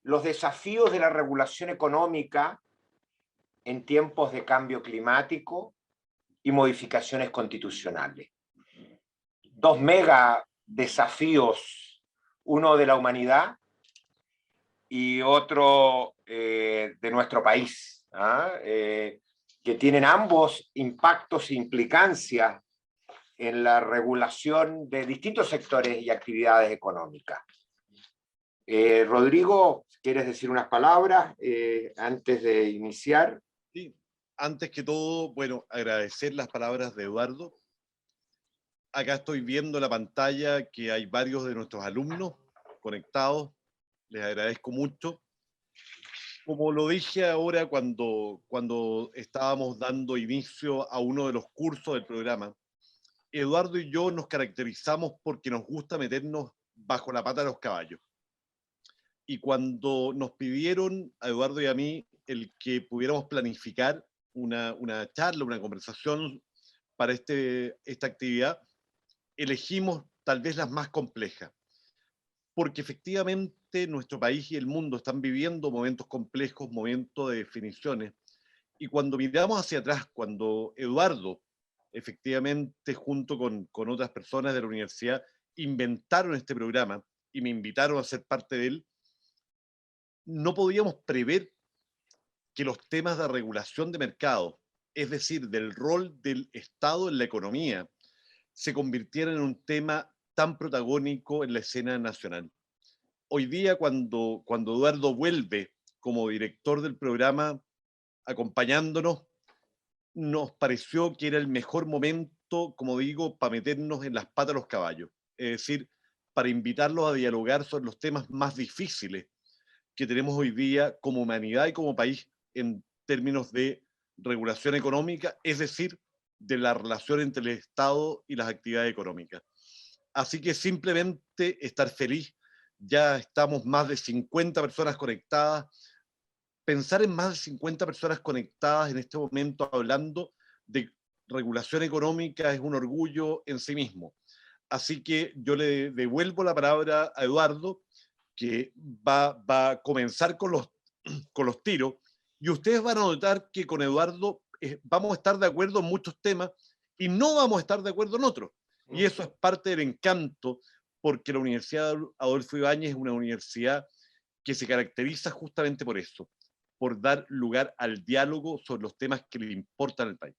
los desafíos de la regulación económica en tiempos de cambio climático y modificaciones constitucionales. Dos mega desafíos, uno de la humanidad y otro de nuestro país, que tienen ambos impactos e implicancias en la regulación de distintos sectores y actividades económicas. Rodrigo, ¿quieres decir unas palabras antes de iniciar? Sí, antes que todo, bueno, agradecer las palabras de Eduardo. Acá estoy viendo en la pantalla que hay varios de nuestros alumnos conectados. Les agradezco mucho. Como lo dije ahora cuando estábamos dando inicio a uno de los cursos del programa, Eduardo y yo nos caracterizamos porque nos gusta meternos bajo la pata de los caballos. Y cuando nos pidieron a Eduardo y a mí el que pudiéramos planificar una charla, una conversación para esta actividad, elegimos tal vez las más complejas, porque efectivamente nuestro país y el mundo están viviendo momentos complejos, momentos de definiciones, y cuando miramos hacia atrás, cuando Eduardo, efectivamente, junto con otras personas de la universidad, inventaron este programa y me invitaron a ser parte de él, no podíamos prever que los temas de regulación de mercado, es decir, del rol del Estado en la economía, se convirtieran en un tema tan protagónico en la escena nacional. Hoy día, cuando Eduardo vuelve como director del programa, acompañándonos, nos pareció que era el mejor momento, como digo, para meternos en las patas de los caballos. Es decir, para invitarlos a dialogar sobre los temas más difíciles que tenemos hoy día como humanidad y como país en términos de regulación económica, es decir, de la relación entre el Estado y las actividades económicas. Así que simplemente estar feliz, ya estamos más de 50 personas conectadas. Pensar en más de 50 personas conectadas en este momento hablando de regulación económica es un orgullo en sí mismo. Así que yo le devuelvo la palabra a Eduardo, que va a comenzar con los tiros, y ustedes van a notar que con Eduardo vamos a estar de acuerdo en muchos temas y no vamos a estar de acuerdo en otros. Y eso es parte del encanto, porque la Universidad Adolfo Ibáñez es una universidad que se caracteriza justamente por eso, por dar lugar al diálogo sobre los temas que le importan al país.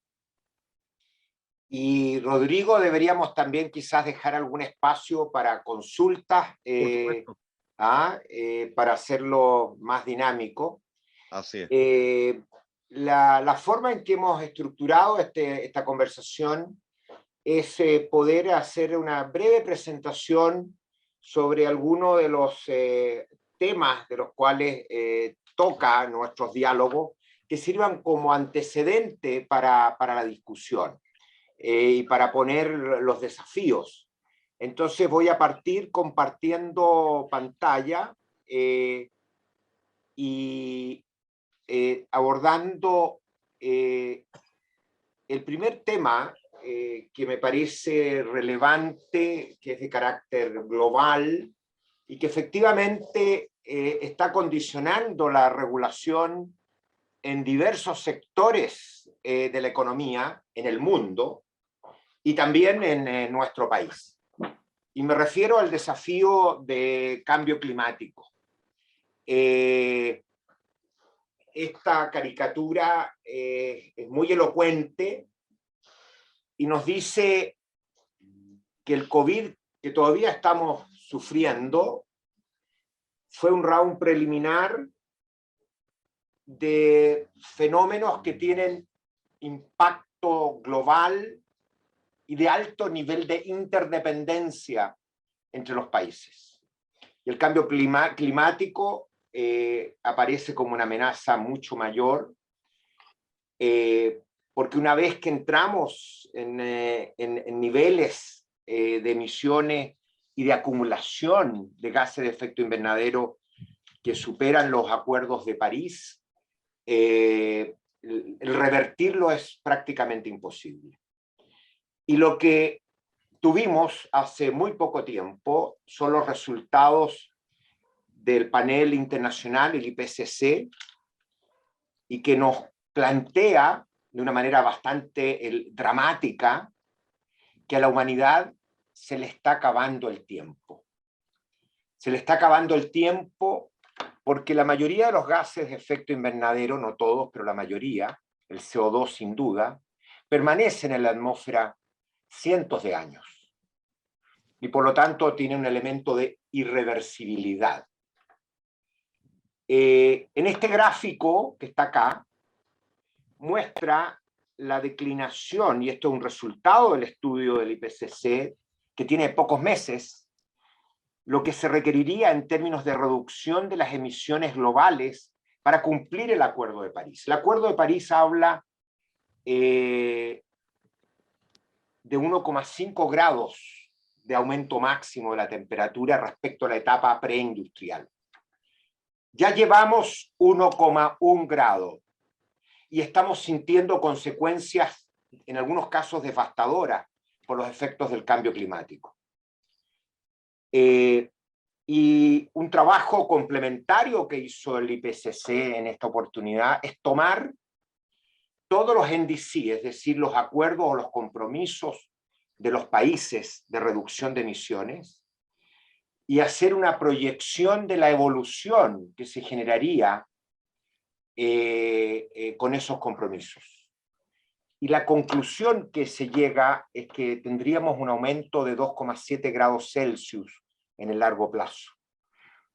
Y Rodrigo, deberíamos también quizás dejar algún espacio para consultas, para hacerlo más dinámico. Así es. La forma en que hemos estructurado esta conversación es poder hacer una breve presentación sobre algunos de los temas de los cuales toca nuestros diálogos, que sirvan como antecedente para la discusión y para poner los desafíos. Entonces voy a partir compartiendo pantalla y abordando el primer tema que me parece relevante, que es de carácter global y que efectivamente está condicionando la regulación en diversos sectores de la economía en el mundo y también en nuestro país. Y me refiero al desafío de cambio climático. Esta caricatura es muy elocuente y nos dice que el COVID que todavía estamos sufriendo fue un round preliminar de fenómenos que tienen impacto global y de alto nivel de interdependencia entre los países. Y el cambio climático aparece como una amenaza mucho mayor, porque una vez que entramos en niveles de emisiones y de acumulación de gases de efecto invernadero que superan los acuerdos de París, el revertirlo es prácticamente imposible. Y lo que tuvimos hace muy poco tiempo son los resultados del panel internacional, el IPCC, y que nos plantea de una manera bastante dramática que a la humanidad se le está acabando el tiempo. Se le está acabando el tiempo porque la mayoría de los gases de efecto invernadero, no todos, pero la mayoría, el CO2 sin duda, permanecen en la atmósfera cientos de años. Y por lo tanto tiene un elemento de irreversibilidad. En este gráfico que está acá, muestra la declinación, y esto es un resultado del estudio del IPCC, que tiene pocos meses, lo que se requeriría en términos de reducción de las emisiones globales para cumplir el Acuerdo de París. El Acuerdo de París habla de 1,5 grados de aumento máximo de la temperatura respecto a la etapa preindustrial. Ya llevamos 1,1 grado y estamos sintiendo consecuencias, en algunos casos devastadoras, por los efectos del cambio climático. Y un trabajo complementario que hizo el IPCC en esta oportunidad es tomar todos los NDC, es decir, los acuerdos o los compromisos de los países de reducción de emisiones, y hacer una proyección de la evolución que se generaría con esos compromisos. Y la conclusión que se llega es que tendríamos un aumento de 2,7 grados Celsius en el largo plazo,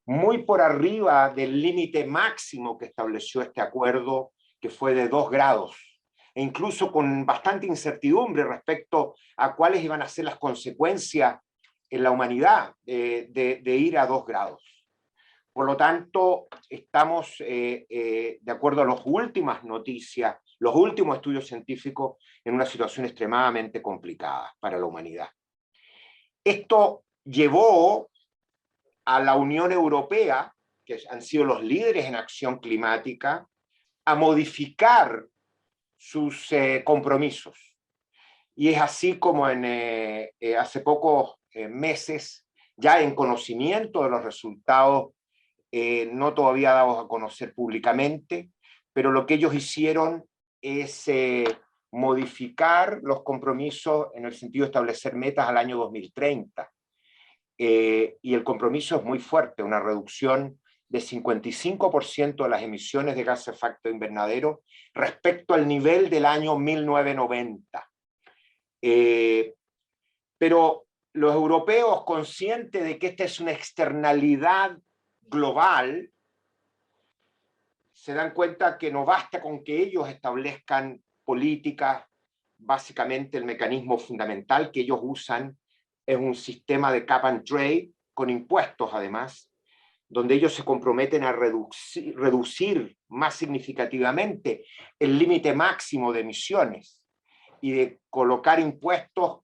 muy por arriba del límite máximo que estableció este acuerdo, que fue de 2 grados, e incluso con bastante incertidumbre respecto a cuáles iban a ser las consecuencias en la humanidad de ir a 2 grados. Por lo tanto, estamos, de acuerdo a las últimas noticias, los últimos estudios científicos, en una situación extremadamente complicada para la humanidad. Esto llevó a la Unión Europea, que han sido los líderes en acción climática, a modificar sus compromisos. Y es así como hace pocos meses, ya en conocimiento de los resultados, no todavía dados a conocer públicamente, pero lo que ellos hicieron es modificar los compromisos en el sentido de establecer metas al año 2030. Y el compromiso es muy fuerte, una reducción de 55% de las emisiones de gases de efecto invernadero respecto al nivel del año 1990. Pero los europeos, conscientes de que esta es una externalidad global, se dan cuenta que no basta con que ellos establezcan políticas. Básicamente el mecanismo fundamental que ellos usan es un sistema de cap and trade, con impuestos además, donde ellos se comprometen a reducir más significativamente el límite máximo de emisiones y de colocar impuestos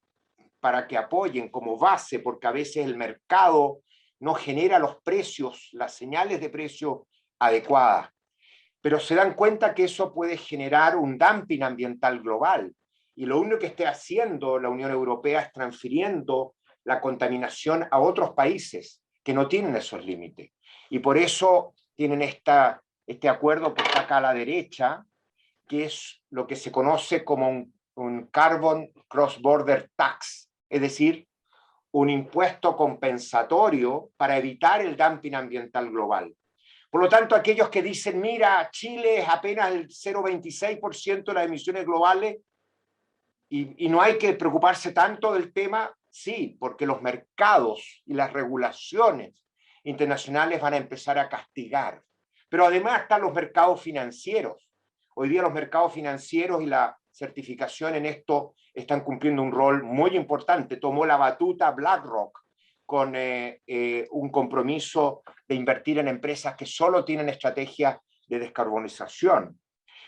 para que apoyen como base, porque a veces el mercado no genera los precios, las señales de precio adecuadas. Pero se dan cuenta que eso puede generar un dumping ambiental global. Y lo único que esté haciendo la Unión Europea es transfiriendo la contaminación a otros países que no tienen esos límites. Y por eso tienen este acuerdo que está acá a la derecha, que es lo que se conoce como un Carbon Cross-Border Tax, es decir, un impuesto compensatorio para evitar el dumping ambiental global. Por lo tanto, aquellos que dicen, mira, Chile es apenas el 0,26% de las emisiones globales y no hay que preocuparse tanto del tema, sí, porque los mercados y las regulaciones internacionales van a empezar a castigar. Pero además están los mercados financieros. Hoy día los mercados financieros y la certificación en esto están cumpliendo un rol muy importante. Tomó la batuta BlackRock con un compromiso de invertir en empresas que solo tienen estrategias de descarbonización.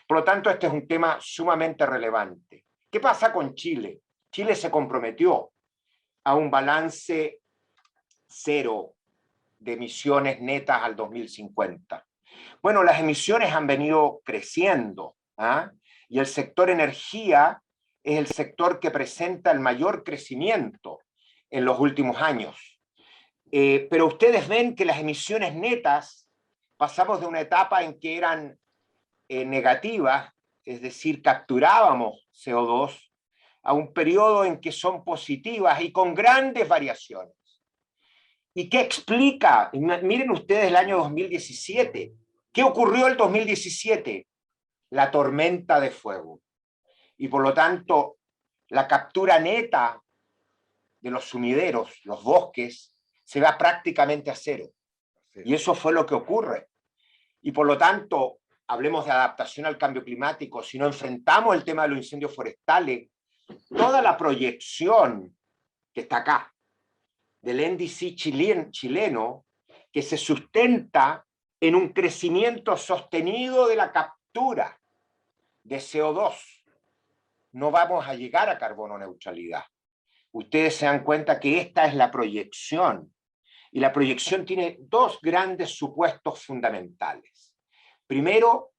Por lo tanto, este es un tema sumamente relevante. ¿Qué pasa con Chile? Chile se comprometió a un balance cero de emisiones netas al 2050. Bueno, las emisiones han venido creciendo, ¿ah? Y el sector energía es el sector que presenta el mayor crecimiento en los últimos años. Pero ustedes ven que las emisiones netas, pasamos de una etapa en que eran negativas, es decir, capturábamos CO2, a un periodo en que son positivas y con grandes variaciones. ¿Y qué explica? Miren ustedes el año 2017. ¿Qué ocurrió el 2017? La tormenta de fuego. Y por lo tanto, la captura neta de los sumideros, los bosques, se va prácticamente a cero. Y eso fue lo que ocurre. Y por lo tanto, hablemos de adaptación al cambio climático, si no enfrentamos el tema de los incendios forestales, toda la proyección que está acá, del NDC chileno, que se sustenta en un crecimiento sostenido de la captura de CO2, no vamos a llegar a carbono neutralidad. Ustedes se dan cuenta que esta es la proyección, y la proyección tiene dos grandes supuestos fundamentales. Primero,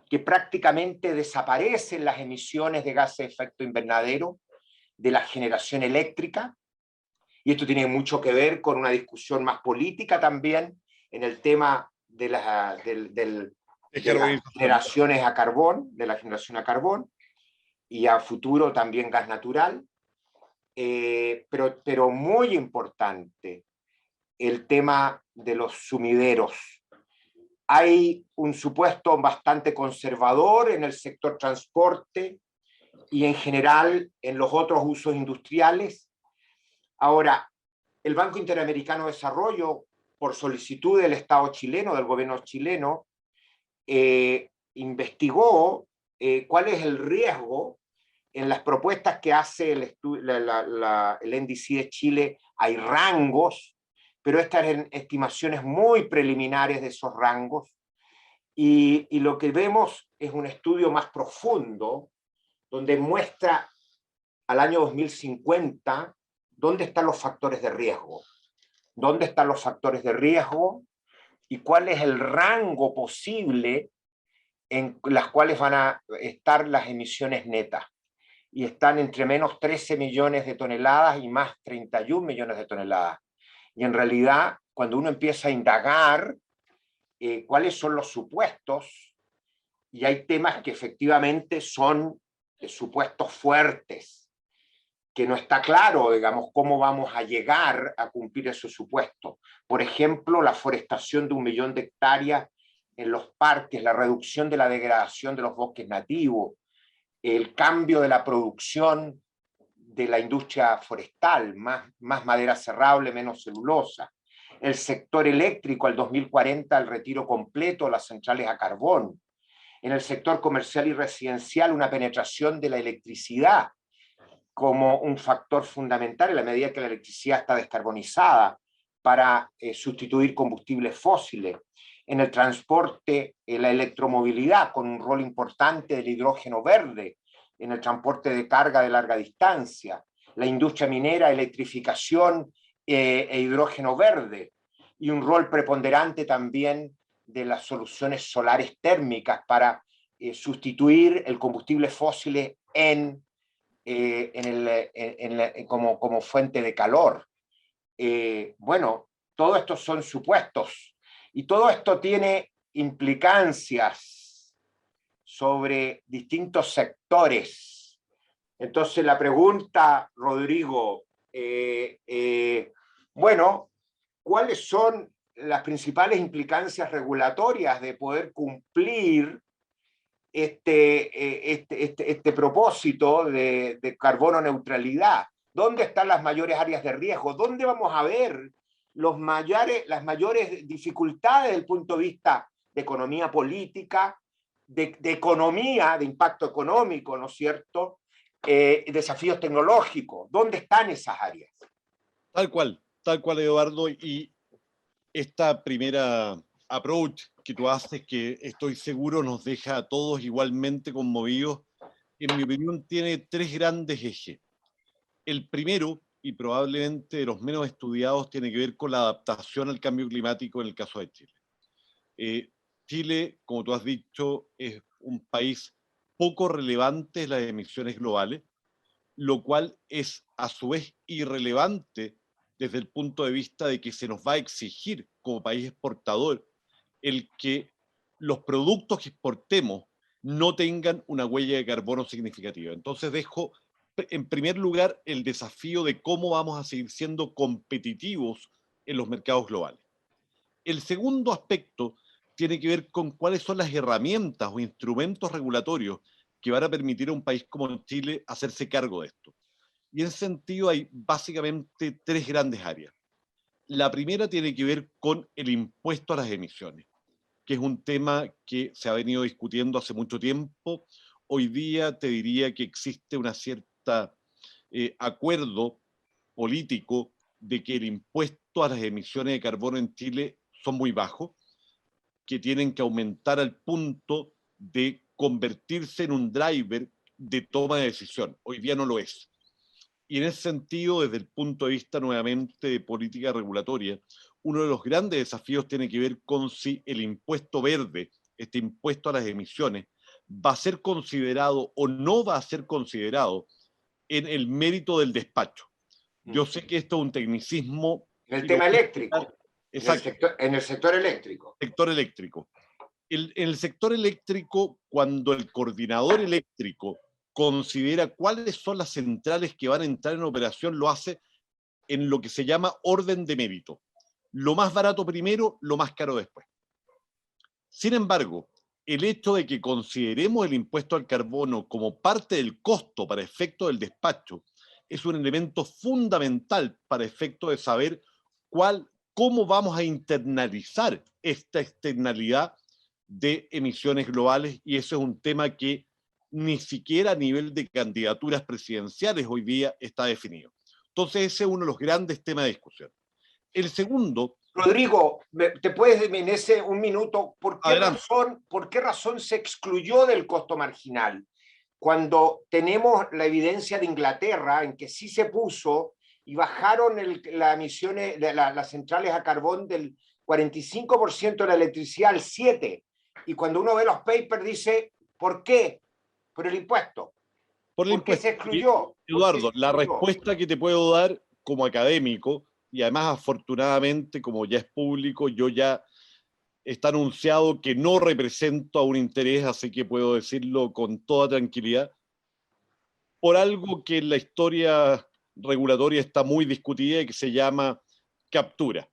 que prácticamente desaparecen las emisiones de gases de efecto invernadero de la generación eléctrica, y esto tiene mucho que ver con una discusión más política también en el tema de las generaciones a carbón, de la generación a carbón, y a futuro también gas natural, pero muy importante el tema de los sumideros. Hay un supuesto bastante conservador en el sector transporte y en general en los otros usos industriales. Ahora, el Banco Interamericano de Desarrollo, por solicitud del Estado chileno, del gobierno chileno, investigó cuál es el riesgo en las propuestas que hace el NDC de Chile. Hay rangos, pero estas eran estimaciones muy preliminares de esos rangos, y lo que vemos es un estudio más profundo, donde muestra al año 2050 dónde están los factores de riesgo, dónde están los factores de riesgo y cuál es el rango posible en las cuales van a estar las emisiones netas. Y están entre menos 13 millones de toneladas y más 31 millones de toneladas. Y en realidad, cuando uno empieza a indagar cuáles son los supuestos, y hay temas que efectivamente son supuestos fuertes, que no está claro, digamos, cómo vamos a llegar a cumplir esos supuestos. Por ejemplo, la forestación de 1 millón de hectáreas en los parques, la reducción de la degradación de los bosques nativos, el cambio de la producción de la industria forestal, más madera cerrable, menos celulosa, el sector eléctrico al 2040, el retiro completo de las centrales a carbón, en el sector comercial y residencial una penetración de la electricidad como un factor fundamental en la medida que la electricidad está descarbonizada para sustituir combustibles fósiles. En el transporte, la electromovilidad con un rol importante del hidrógeno verde, en el transporte de carga de larga distancia, la industria minera, electrificación e hidrógeno verde, y un rol preponderante también de las soluciones solares térmicas para sustituir el combustible fósil como fuente de calor. Bueno, todo esto son supuestos, y todo esto tiene implicancias sobre distintos sectores. Entonces la pregunta, Rodrigo, bueno, ¿cuáles son las principales implicancias regulatorias de poder cumplir este propósito de carbono neutralidad? ¿Dónde están las mayores áreas de riesgo? ¿Dónde vamos a ver las mayores dificultades desde el punto de vista de economía política, de economía, de impacto económico, ¿no es cierto? Desafíos tecnológicos. ¿Dónde están esas áreas? Tal cual, Eduardo, y esta primera approach que tú haces, que estoy seguro nos deja a todos igualmente conmovidos, en mi opinión tiene tres grandes ejes. El primero, y probablemente de los menos estudiados, tiene que ver con la adaptación al cambio climático en el caso de Chile. Chile, como tú has dicho, es un país poco relevante en las emisiones globales, lo cual es a su vez irrelevante desde el punto de vista de que se nos va a exigir como país exportador el que los productos que exportemos no tengan una huella de carbono significativa. Entonces dejo en primer lugar el desafío de cómo vamos a seguir siendo competitivos en los mercados globales. El segundo aspecto tiene que ver con cuáles son las herramientas o instrumentos regulatorios que van a permitir a un país como Chile hacerse cargo de esto. Y en ese sentido hay básicamente tres grandes áreas. La primera tiene que ver con el impuesto a las emisiones, que es un tema que se ha venido discutiendo hace mucho tiempo. Hoy día te diría que existe una cierta acuerdo político de que el impuesto a las emisiones de carbono en Chile son muy bajos, que tienen que aumentar al punto de convertirse en un driver de toma de decisión. Hoy día no lo es. Y en ese sentido, desde el punto de vista nuevamente de política regulatoria, uno de los grandes desafíos tiene que ver con si el impuesto verde, este impuesto a las emisiones, va a ser considerado o no va a ser considerado en el mérito del despacho. Yo sé que esto es un tecnicismo. En el tema eléctrico, Exacto. en el sector eléctrico. Sector eléctrico. En el sector eléctrico, cuando el coordinador eléctrico considera cuáles son las centrales que van a entrar en operación, lo hace en lo que se llama orden de mérito. Lo más barato primero, lo más caro después. Sin embargo, el hecho de que consideremos el impuesto al carbono como parte del costo para efecto del despacho es un elemento fundamental para efecto de saber cómo vamos a internalizar esta externalidad de emisiones globales, y eso es un tema que ni siquiera a nivel de candidaturas presidenciales hoy día está definido. Entonces ese es uno de los grandes temas de discusión. El segundo... Rodrigo, ¿te puedes en ese un minuto por qué razón se excluyó del costo marginal? Cuando tenemos la evidencia de Inglaterra en que sí se puso y bajaron las emisiones, las centrales a carbón del 45% de la electricidad al 7%. Y cuando uno ve los papers dice, ¿por qué? Por el impuesto. Por el impuesto. ¿Por qué se excluyó? Eduardo, la respuesta que te puedo dar como académico, y además afortunadamente, como ya es público, yo ya está anunciado que no represento a un interés, así que puedo decirlo con toda tranquilidad, por algo que en la historia regulatoria está muy discutida y que se llama captura.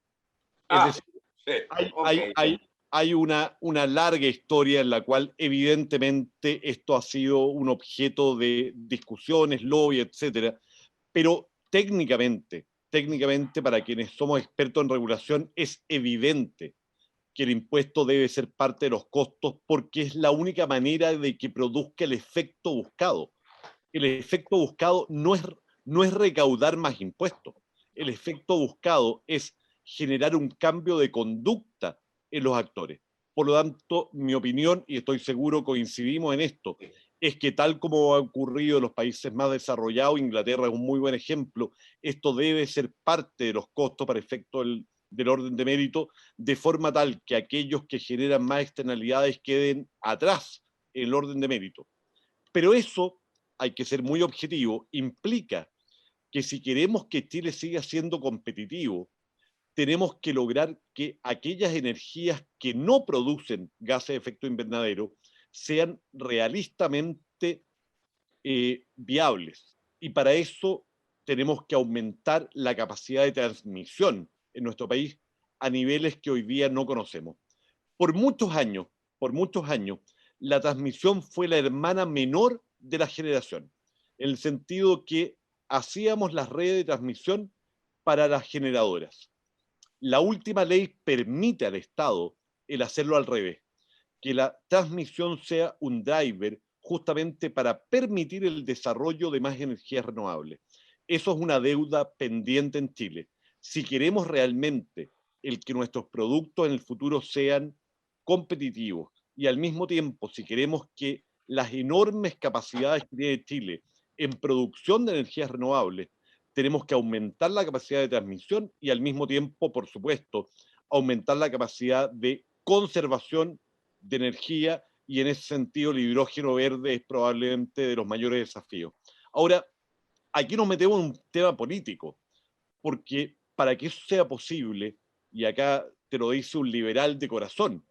Es decir, sí, hay una larga historia en la cual evidentemente esto ha sido un objeto de discusiones, lobby, etcétera, pero técnicamente, para quienes somos expertos en regulación, es evidente que el impuesto debe ser parte de los costos porque es la única manera de que produzca el efecto buscado. El efecto buscado no es recaudar más impuestos. El efecto buscado es generar un cambio de conducta en los actores. Por lo tanto, mi opinión, y estoy seguro coincidimos en esto, es que tal como ha ocurrido en los países más desarrollados, Inglaterra es un muy buen ejemplo, esto debe ser parte de los costos para efecto del orden de mérito, de forma tal que aquellos que generan más externalidades queden atrás en el orden de mérito. Pero eso, hay que ser muy objetivo, implica que si queremos que Chile siga siendo competitivo, tenemos que lograr que aquellas energías que no producen gases de efecto invernadero sean realistamente viables. Y para eso tenemos que aumentar la capacidad de transmisión en nuestro país a niveles que hoy día no conocemos. Por muchos años, la transmisión fue la hermana menor de la generación, en el sentido que hacíamos las redes de transmisión para las generadoras. La última ley permite al Estado el hacerlo al revés, que la transmisión sea un driver justamente para permitir el desarrollo de más energías renovables. Eso es una deuda pendiente en Chile. Si queremos realmente el que nuestros productos en el futuro sean competitivos y al mismo tiempo, si queremos que las enormes capacidades que tiene Chile en producción de energías renovables, tenemos que aumentar la capacidad de transmisión y al mismo tiempo, por supuesto, aumentar la capacidad de conservación de energía, y en ese sentido el hidrógeno verde es probablemente de los mayores desafíos. Ahora, aquí nos metemos en un tema político, porque para que eso sea posible, y acá te lo dice un liberal de corazón,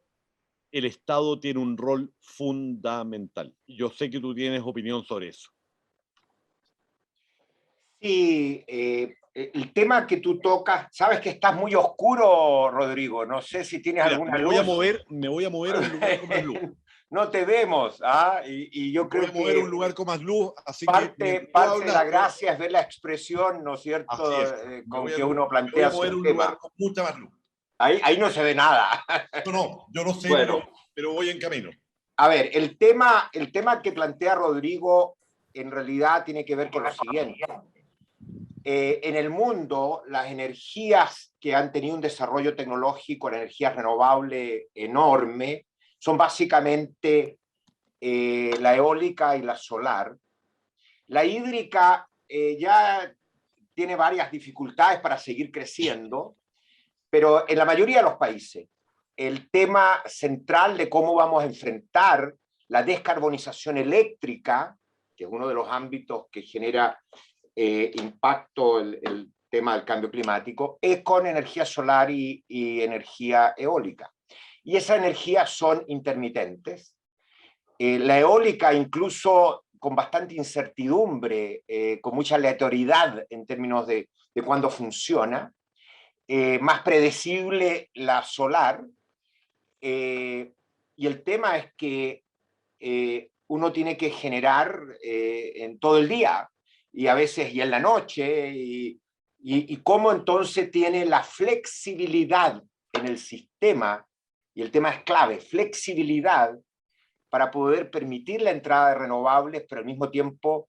el Estado tiene un rol fundamental. Yo sé que tú tienes opinión sobre eso. Sí, el tema que tú tocas, sabes que estás muy oscuro, Rodrigo. No sé si tienes Mira, alguna luz. me voy a mover a un lugar con más luz. No te vemos, ¿ah? Y yo Me voy creo a mover a que un lugar con más luz, así que parte, mientras tú parte de hablas, la gracia es ver la expresión, ¿no es así cierto?, es. con que uno Me voy plantea a mover a sus un lugar temas. con mucha más luz. Ahí no se ve nada. No, no, yo lo sé, Bueno, pero voy en camino. a ver, el tema que plantea Rodrigo en realidad tiene que ver con lo siguiente. En el mundo, las energías que han tenido un desarrollo tecnológico, la energía renovable enorme, son básicamente la eólica y la solar. La hídrica ya tiene varias dificultades para seguir creciendo, pero en la mayoría de los países, el tema central de cómo vamos a enfrentar la descarbonización eléctrica, que es uno de los ámbitos que genera impacto el tema del cambio climático, es con energía solar y energía eólica. Y esas energías son intermitentes. La eólica incluso con bastante incertidumbre, con mucha aleatoriedad en términos de cuándo funciona, más predecible la solar, y el tema es que uno tiene que generar en todo el día, y a veces y en la noche, y cómo entonces tiene la flexibilidad en el sistema, y el tema es clave, flexibilidad para poder permitir la entrada de renovables, pero al mismo tiempo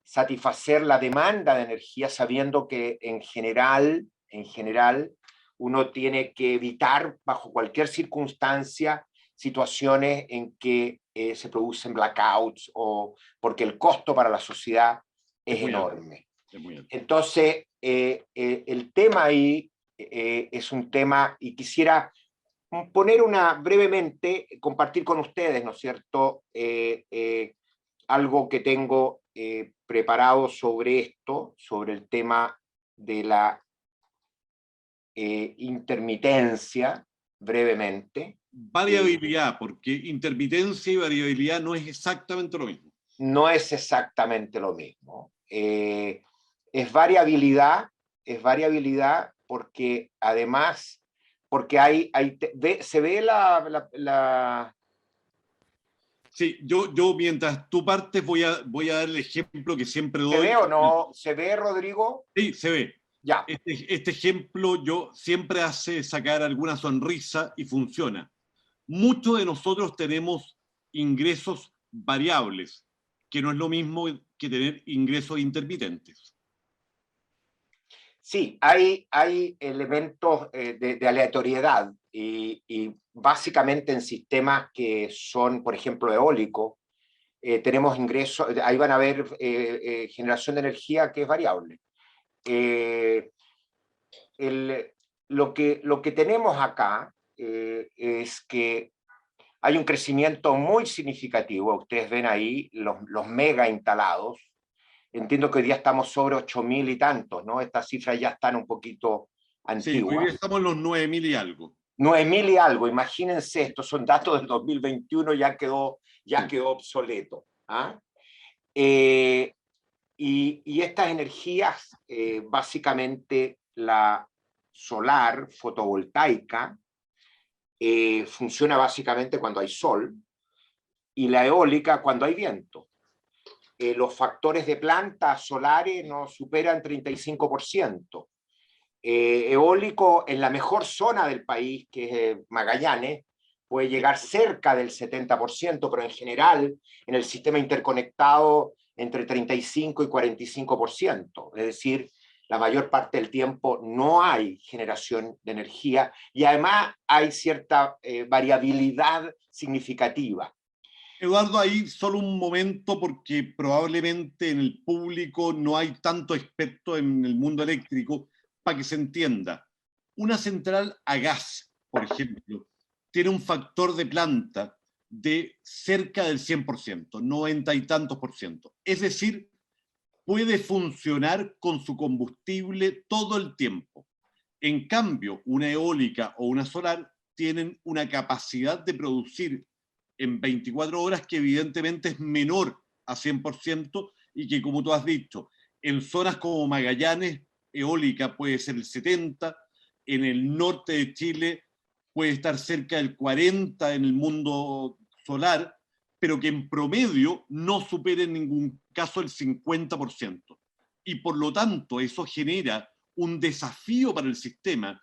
satisfacer la demanda de energía, sabiendo que en general, uno tiene que evitar bajo cualquier circunstancia situaciones en que se producen blackouts o porque el costo para la sociedad es enorme. Es muy alto. Entonces, el tema ahí es un tema, y quisiera poner brevemente, compartir con ustedes, ¿no es cierto?, algo que tengo preparado sobre esto, sobre el tema de la intermitencia, brevemente. Variabilidad, porque intermitencia y variabilidad no es exactamente lo mismo. No es exactamente lo mismo. Es variabilidad porque además, porque se ve la. Sí, yo mientras tú partes voy a dar el ejemplo que siempre doy. ¿Se ve o no? ¿Se ve, Rodrigo? Sí, se ve. Ya. Este ejemplo yo siempre hace sacar alguna sonrisa y funciona. Muchos de nosotros tenemos ingresos variables, que no es lo mismo que tener ingresos intermitentes. Sí, hay elementos de aleatoriedad y básicamente en sistemas que son, por ejemplo, eólicos, tenemos ingresos, ahí van a haber generación de energía que es variable. El, lo que tenemos acá es que hay un crecimiento muy significativo. Ustedes ven ahí los mega instalados. Entiendo que hoy día estamos sobre 8.000 y tantos, ¿no? Estas cifras ya están un poquito Sí, hoy día antiguas. estamos en los 9.000 y algo. 9.000 y algo, imagínense, estos son datos del 2021, ya quedó obsoleto. ¿Ah? Y estas energías, básicamente la solar fotovoltaica, funciona básicamente cuando hay sol, y la eólica cuando hay viento. Los factores de plantas solares no superan 35%. Eólico en la mejor zona del país, que es Magallanes, puede llegar cerca del 70%, pero en general en el sistema interconectado entre 35 y 45%. Es decir, la mayor parte del tiempo no hay generación de energía y además hay cierta variabilidad significativa. Eduardo, ahí solo un momento porque probablemente en el público no hay tanto experto en el mundo eléctrico para que se entienda. Una central a gas, por ejemplo, tiene un factor de planta de cerca del 100%, 90 y tantos por ciento. Es decir, puede funcionar con su combustible todo el tiempo. En cambio, una eólica o una solar tienen una capacidad de producir en 24 horas que evidentemente es menor a 100% y que, como tú has dicho, en zonas como Magallanes, eólica puede ser el 70%, en el norte de Chile puede estar cerca del 40% en el mundo solar, pero que en promedio no supere en ningún caso el 50%. Y por lo tanto, eso genera un desafío para el sistema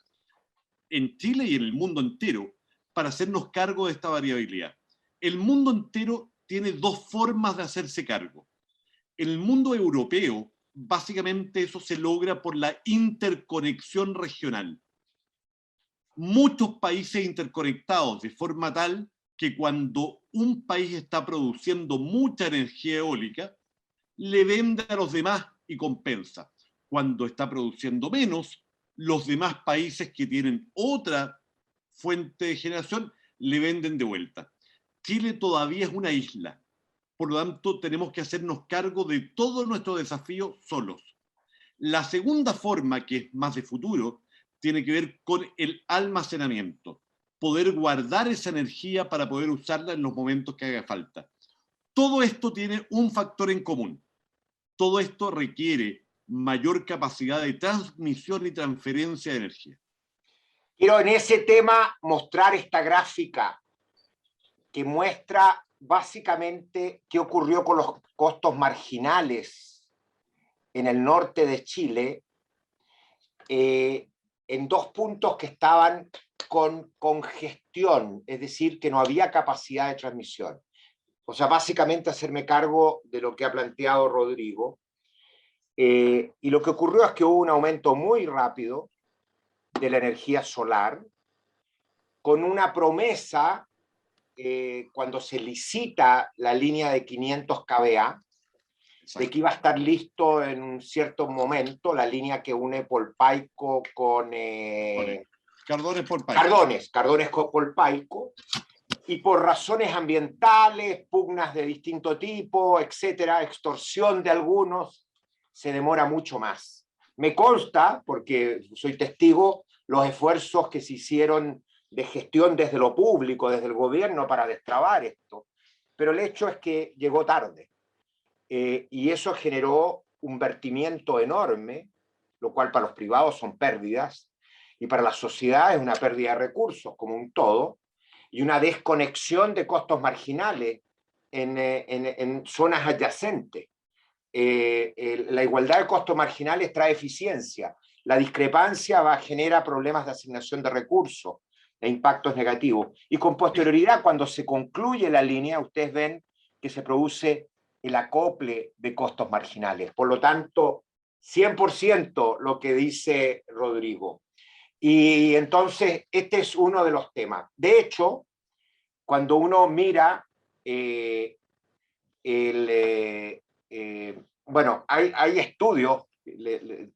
en Chile y en el mundo entero para hacernos cargo de esta variabilidad. El mundo entero tiene dos formas de hacerse cargo. En el mundo europeo, básicamente eso se logra por la interconexión regional. Muchos países interconectados de forma tal que cuando un país está produciendo mucha energía eólica, le vende a los demás y compensa. Cuando está produciendo menos, los demás países que tienen otra fuente de generación le venden de vuelta. Chile todavía es una isla, por lo tanto tenemos que hacernos cargo de todo nuestro desafío solos. La segunda forma, que es más de futuro, tiene que ver con el almacenamiento, poder guardar esa energía para poder usarla en los momentos que haga falta. Todo esto tiene un factor en común. Todo esto requiere mayor capacidad de transmisión y transferencia de energía. Quiero en ese tema mostrar esta gráfica que muestra básicamente qué ocurrió con los costos marginales en el norte de Chile, en dos puntos que estaban con congestión, es decir, que no había capacidad de transmisión. O sea, básicamente hacerme cargo de lo que ha planteado Rodrigo. Y lo que ocurrió es que hubo un aumento muy rápido de la energía solar, con una promesa cuando se licita la línea de 500 kVA, de que iba a estar listo en un cierto momento la línea que une Polpaico con Cardones con Polpaico, y por razones ambientales, pugnas de distinto tipo, etcétera, extorsión de algunos, se demora mucho más. Me consta, porque soy testigo, los esfuerzos que se hicieron de gestión desde lo público, desde el gobierno, para destrabar esto. Pero el hecho es que llegó tarde. Y eso generó un vertimiento enorme, lo cual para los privados son pérdidas, y para la sociedad es una pérdida de recursos como un todo, y una desconexión de costos marginales en zonas adyacentes. La igualdad de costos marginales trae eficiencia, la discrepancia genera problemas de asignación de recursos e impactos negativos. Y con posterioridad, cuando se concluye la línea, ustedes ven que se produce el acople de costos marginales. Por lo tanto, 100% lo que dice Rodrigo. Y entonces, este es uno de los temas. De hecho, cuando uno mira bueno, hay estudios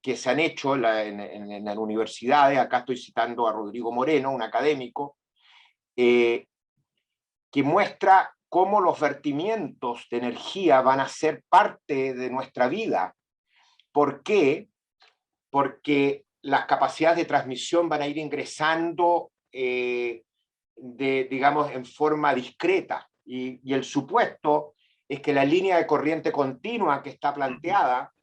que se han hecho en las universidades, acá estoy citando a Rodrigo Moreno, un académico, que muestra cómo los vertimientos de energía van a ser parte de nuestra vida. ¿Por qué? Porque las capacidades de transmisión van a ir ingresando, digamos, en forma discreta. Y el supuesto es que la línea de corriente continua que está planteada,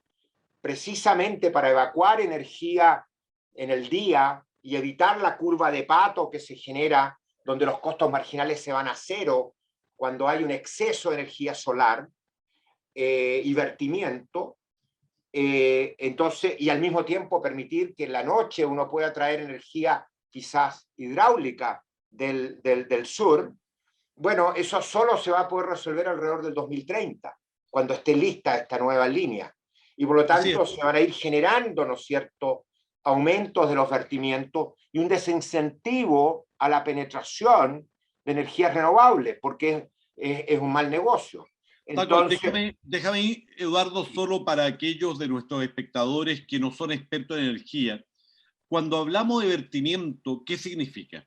precisamente para evacuar energía en el día y evitar la curva de Pato que se genera, donde los costos marginales se van a cero cuando hay un exceso de energía solar y vertimiento, entonces, y al mismo tiempo permitir que en la noche uno pueda traer energía quizás hidráulica del sur. Bueno, eso solo se va a poder resolver alrededor del 2030, cuando esté lista esta nueva línea. Y por lo tanto se van a ir generando, ¿no es cierto?, aumentos de los vertimientos y un desincentivo a la penetración de energías renovables, porque es un mal negocio. Entonces, déjame ir, Eduardo, solo para aquellos de nuestros espectadores que no son expertos en energía. Cuando hablamos de vertimiento, ¿qué significa?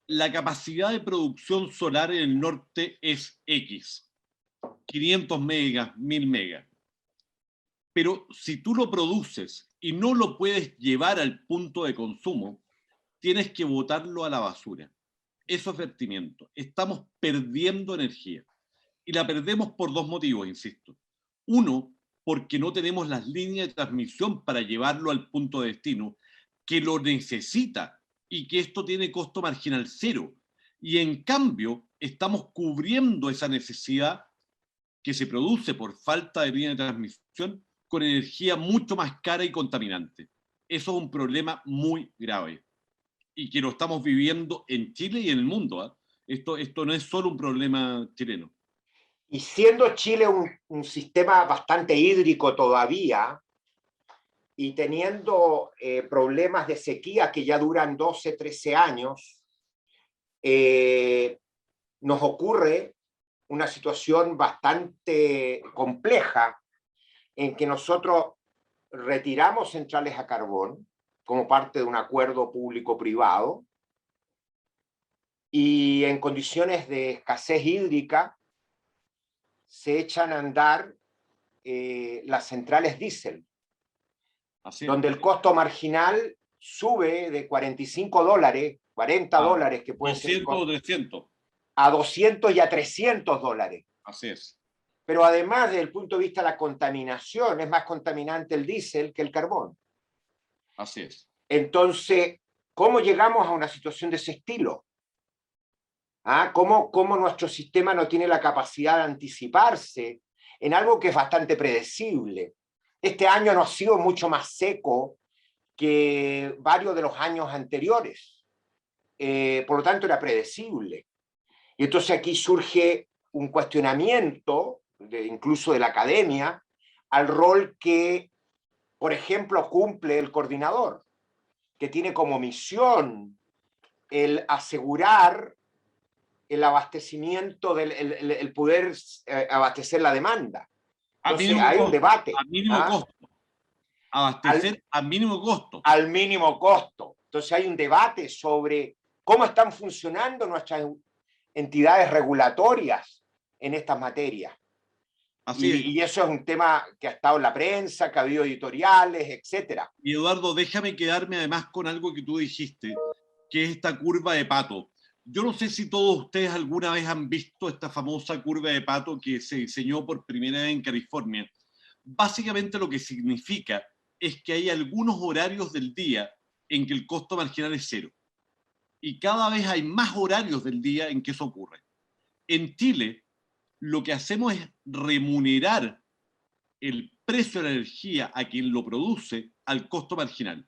La capacidad de producción solar en el norte es X, 500 megas, 1000 megas. Pero si tú lo produces y no lo puedes llevar al punto de consumo, tienes que botarlo a la basura. Eso es vertimiento. Estamos perdiendo energía. Y la perdemos por dos motivos, insisto. Uno, porque no tenemos las líneas de transmisión para llevarlo al punto de destino, que lo necesita y que esto tiene costo marginal cero. Y en cambio, estamos cubriendo esa necesidad que se produce por falta de línea de transmisión con energía mucho más cara y contaminante. Eso es un problema muy grave y que lo estamos viviendo en Chile y en el mundo, ¿eh? Esto no es solo un problema chileno. Y siendo Chile un sistema bastante hídrico todavía, y teniendo problemas de sequía que ya duran 12, 13 años, nos ocurre una situación bastante compleja en que nosotros retiramos centrales a carbón como parte de un acuerdo público-privado y en condiciones de escasez hídrica se echan a andar las centrales diésel, donde el costo marginal sube de $45, $40, que puede 200 ser o 300. a 200 y a $300. Así es. Pero además, desde el punto de vista de la contaminación, es más contaminante el diésel que el carbón. Así es. Entonces, ¿cómo llegamos a una situación de ese estilo? ¿Cómo nuestro sistema no tiene la capacidad de anticiparse en algo que es bastante predecible? Este año no ha sido mucho más seco que varios de los años anteriores. Por lo tanto, era predecible. Y entonces aquí surge un cuestionamiento, incluso de la academia, al rol que, por ejemplo, cumple el coordinador, que tiene como misión el asegurar el abastecimiento, el poder abastecer la demanda. Entonces hay un debate. A mínimo costo. Abastecer a mínimo costo. Al mínimo costo. Entonces hay un debate sobre cómo están funcionando nuestras entidades regulatorias en estas materias. Y eso es un tema que ha estado en la prensa, que ha habido editoriales, etc. Y Eduardo, déjame quedarme además con algo que tú dijiste, que es esta curva de Pato. Yo no sé si todos ustedes alguna vez han visto esta famosa curva de Pato que se diseñó por primera vez en California. Básicamente lo que significa es que hay algunos horarios del día en que el costo marginal es cero. Y cada vez hay más horarios del día en que eso ocurre. En Chile, lo que hacemos es remunerar el precio de la energía a quien lo produce al costo marginal.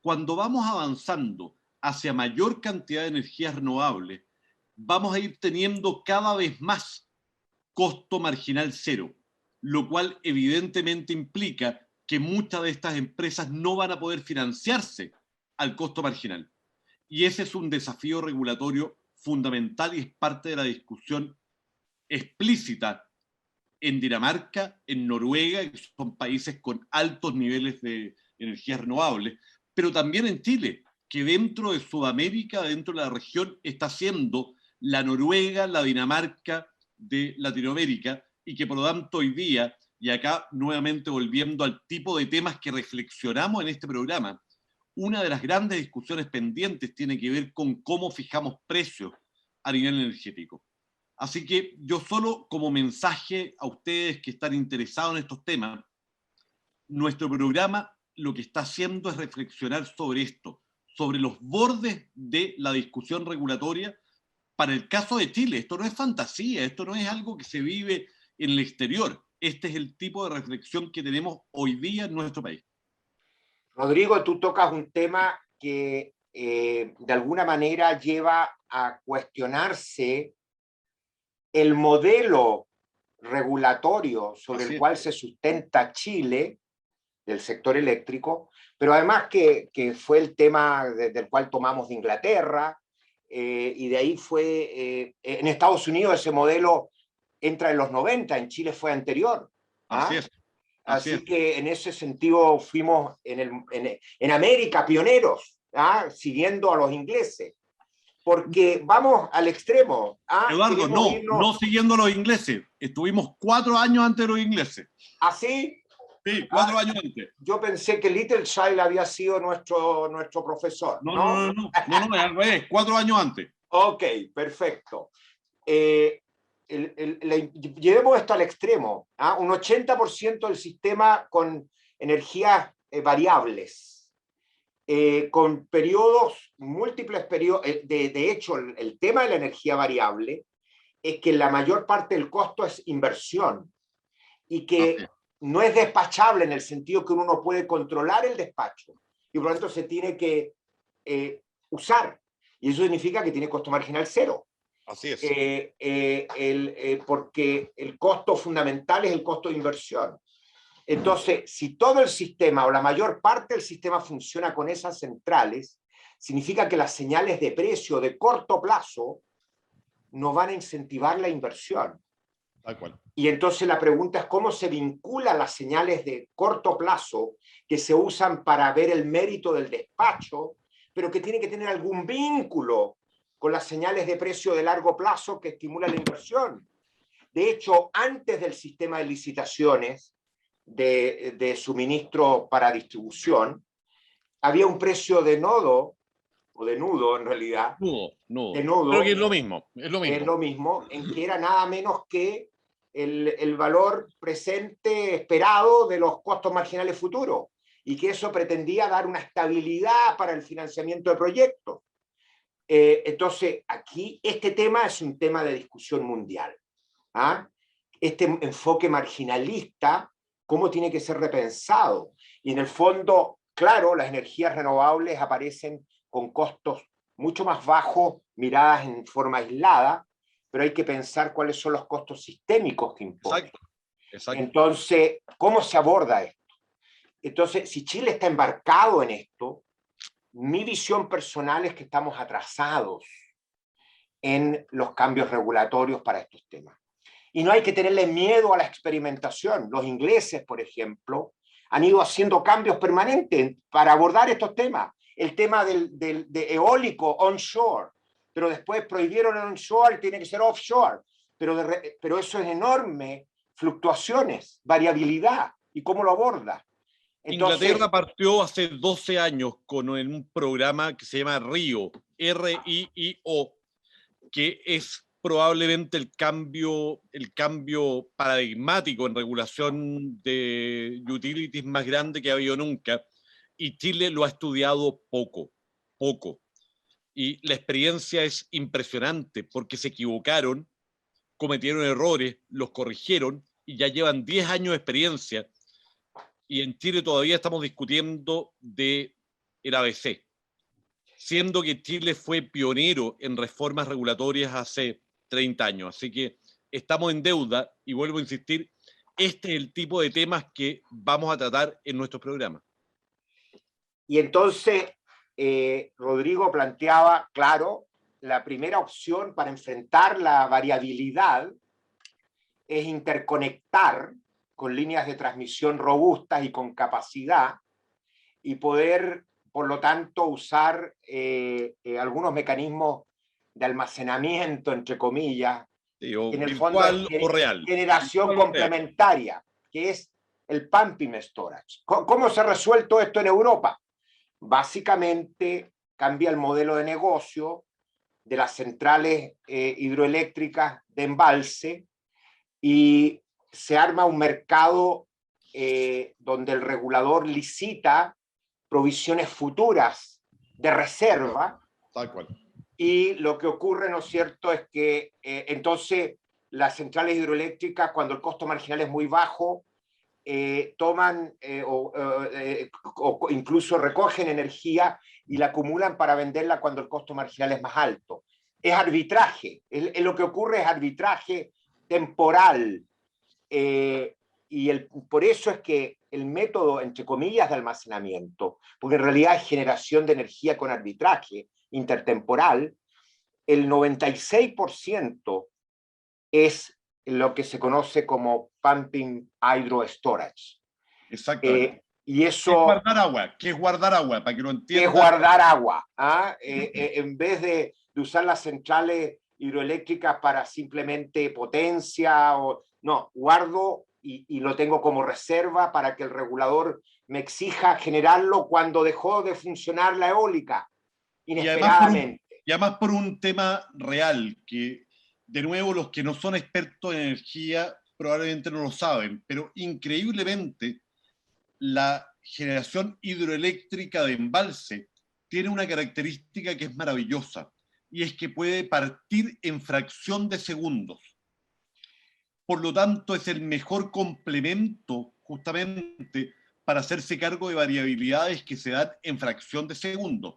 Cuando vamos avanzando hacia mayor cantidad de energías renovables, vamos a ir teniendo cada vez más costo marginal cero, lo cual evidentemente implica que muchas de estas empresas no van a poder financiarse al costo marginal. Y ese es un desafío regulatorio fundamental y es parte de la discusión explícita en Dinamarca, en Noruega, que son países con altos niveles de energías renovables, pero también en Chile, que dentro de Sudamérica, dentro de la región, está siendo la Noruega, la Dinamarca de Latinoamérica, y que por lo tanto hoy día, y acá nuevamente volviendo al tipo de temas que reflexionamos en este programa, una de las grandes discusiones pendientes tiene que ver con cómo fijamos precios a nivel energético. Así que yo solo como mensaje a ustedes que están interesados en estos temas, nuestro programa lo que está haciendo es reflexionar sobre esto, sobre los bordes de la discusión regulatoria para el caso de Chile. Esto no es fantasía, esto no es algo que se vive en el exterior. Este es el tipo de reflexión que tenemos hoy día en nuestro país. Rodrigo, tú tocas un tema que de alguna manera lleva a cuestionarse el modelo regulatorio sobre el cual se sustenta Chile, del sector eléctrico, pero además que fue el tema del cual tomamos de Inglaterra, y de ahí fue, en Estados Unidos ese modelo entra en los 90, en Chile fue anterior. Así es. Así que en ese sentido fuimos en América pioneros, siguiendo a los ingleses, porque vamos al extremo. Eduardo, no siguiendo a los ingleses, estuvimos 4 años antes de los ingleses. ¿Así? Sí, 4 años antes. Yo pensé que Little Child había sido nuestro profesor. No, es al revés, 4 años antes. Ok, perfecto. Llevemos esto al extremo. Un 80% del sistema con energías variables, con periodos, múltiples periodos. De hecho, el tema de la energía variable es que la mayor parte del costo es inversión y que no es despachable en el sentido que uno no puede controlar el despacho y por lo tanto se tiene que usar. Y eso significa que tiene costo marginal cero. Así es. Porque el costo fundamental es el costo de inversión. Entonces, si todo el sistema o la mayor parte del sistema funciona con esas centrales, significa que las señales de precio de corto plazo no van a incentivar la inversión. Tal cual. Y entonces la pregunta es cómo se vinculan las señales de corto plazo que se usan para ver el mérito del despacho, pero que tiene que tener algún vínculo con las señales de precio de largo plazo que estimulan la inversión. De hecho, antes del sistema de licitaciones de suministro para distribución, había un precio de nodo, o de nudo en realidad, Nudo. de nudo, Creo que es lo mismo. es lo mismo, en que era nada menos que el valor presente esperado de los costos marginales futuros, y que eso pretendía dar una estabilidad para el financiamiento de proyectos. Entonces, aquí este tema es un tema de discusión mundial. Este enfoque marginalista, ¿cómo tiene que ser repensado? Y en el fondo, claro, las energías renovables aparecen con costos mucho más bajos, miradas en forma aislada, pero hay que pensar cuáles son los costos sistémicos que imponen. Exacto. Entonces, ¿cómo se aborda esto? Entonces, si Chile está embarcado en esto, mi visión personal es que estamos atrasados en los cambios regulatorios para estos temas. Y no hay que tenerle miedo a la experimentación. Los ingleses, por ejemplo, han ido haciendo cambios permanentes para abordar estos temas. El tema de eólico onshore, pero después prohibieron el onshore, tiene que ser offshore. Pero eso es enorme, fluctuaciones, variabilidad. ¿Y cómo lo aborda? Entonces, Inglaterra partió hace 12 años con un programa que se llama RIO, R-I-I-O, que es probablemente el cambio paradigmático en regulación de utilities más grande que ha habido nunca, y Chile lo ha estudiado poco. Y la experiencia es impresionante porque se equivocaron, cometieron errores, los corrigieron y ya llevan 10 años de experiencia. Y en Chile todavía estamos discutiendo de el ABC, siendo que Chile fue pionero en reformas regulatorias hace 30 años. Así que estamos en deuda y vuelvo a insistir, este es el tipo de temas que vamos a tratar en nuestros programas. Y entonces, Rodrigo planteaba, claro, la primera opción para enfrentar la variabilidad es interconectar con líneas de transmisión robustas y con capacidad y poder, por lo tanto, usar algunos mecanismos de almacenamiento, entre comillas, Sí, o en el fondo es o real. generación Virtual complementaria, que es el pumping storage. ¿Cómo se ha resuelto esto en Europa? Básicamente cambia el modelo de negocio de las centrales hidroeléctricas de embalse y se arma un mercado donde el regulador licita provisiones futuras de reserva. Tal cual. Y lo que ocurre, ¿no es cierto?, es que entonces las centrales hidroeléctricas, cuando el costo marginal es muy bajo, toman o incluso recogen energía y la acumulan para venderla cuando el costo marginal es más alto. Es arbitraje, lo que ocurre es arbitraje temporal. Por eso es que el método, entre comillas, de almacenamiento, porque en realidad es generación de energía con arbitraje intertemporal, el 96% es lo que se conoce como pumping hydro storage. Exactamente. Y eso, ¿Qué es guardar agua? ¿Qué es guardar agua? Para que lo entiendan. es guardar agua. En vez de usar las centrales hidroeléctricas para simplemente potencia, no, guardo y lo tengo como reserva para que el regulador me exija generarlo cuando dejó de funcionar la eólica, inesperadamente. Y además por un tema real, que de nuevo los que no son expertos en energía probablemente no lo saben, pero increíblemente la generación hidroeléctrica de embalse tiene una característica que es maravillosa, y es que puede partir en fracción de segundos. Por lo tanto, es el mejor complemento justamente para hacerse cargo de variabilidades que se dan en fracción de segundos.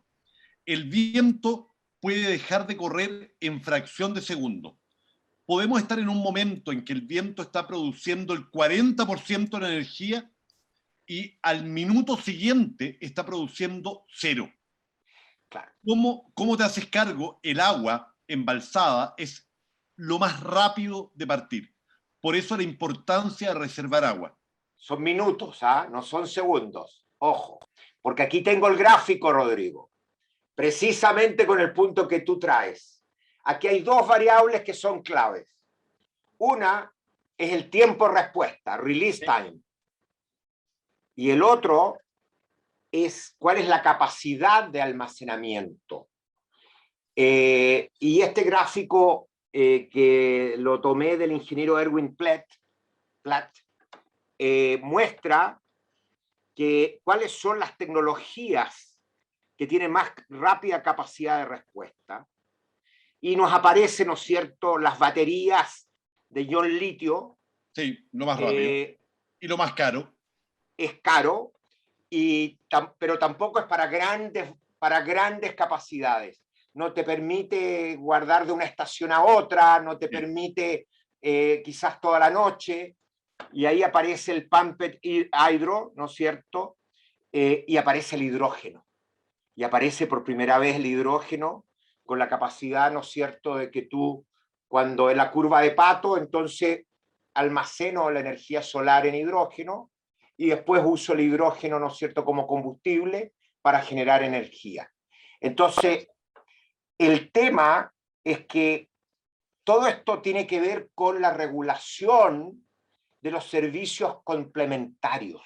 El viento puede dejar de correr en fracción de segundos. Podemos estar en un momento en que el viento está produciendo el 40% de la energía y al minuto siguiente está produciendo 0. Claro. ¿Cómo te haces cargo? El agua embalsada es lo más rápido de partir. Por eso la importancia de reservar agua. Son minutos, ¿ah? No son segundos. Ojo, porque aquí tengo el gráfico, Rodrigo, precisamente con el punto que tú traes. Aquí hay dos variables que son claves. Una es el tiempo de respuesta, release time. Y el otro es cuál es la capacidad de almacenamiento. Y este gráfico que lo tomé del ingeniero Erwin Platt, muestra cuáles son las tecnologías que tienen más rápida capacidad de respuesta. Y nos aparecen, ¿no es cierto?, las baterías de ion litio. Sí, lo más rápido. Y lo más caro. Es caro, pero tampoco es para grandes capacidades. No te permite guardar de una estación a otra, no te permite quizás toda la noche, y ahí aparece el pumped hydro, ¿no es cierto? Y aparece el hidrógeno. Y aparece por primera vez el hidrógeno con la capacidad, ¿no es cierto?, de que tú, cuando en la curva de Pato, entonces almaceno la energía solar en hidrógeno y después uso el hidrógeno, ¿no es cierto?, como combustible para generar energía. Entonces, el tema es que todo esto tiene que ver con la regulación de los servicios complementarios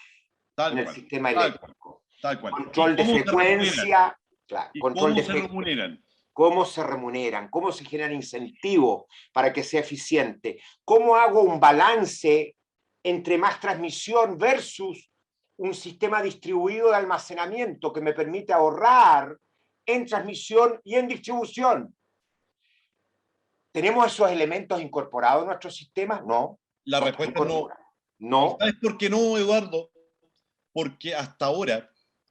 en el sistema eléctrico. Tal cual. Control de frecuencia, claro, control de frecuencia. ¿Cómo se remuneran? ¿Cómo se generan incentivos para que sea eficiente? ¿Cómo hago un balance entre más transmisión versus un sistema distribuido de almacenamiento que me permite ahorrar en transmisión y en distribución? ¿Tenemos esos elementos incorporados en nuestro sistema? No. La respuesta es no. No. ¿Sabes por qué no, Eduardo? Porque hasta ahora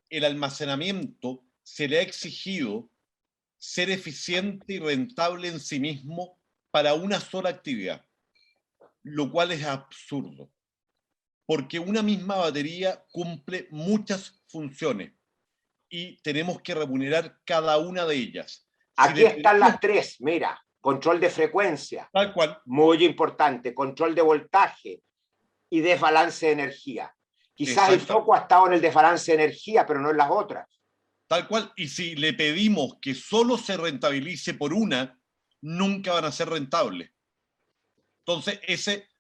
el almacenamiento se le ha exigido ser eficiente y rentable en sí mismo para una sola actividad, lo cual es absurdo, porque una misma batería cumple muchas funciones y tenemos que remunerar cada una de ellas. Aquí están las tres, mira, control de frecuencia, tal cual, muy importante, control de voltaje y desbalance de energía. Quizás el foco ha estado en el desbalance de energía, pero no en las otras. Tal cual, y si le pedimos que solo se rentabilice por una, nunca van a ser rentables. Entonces,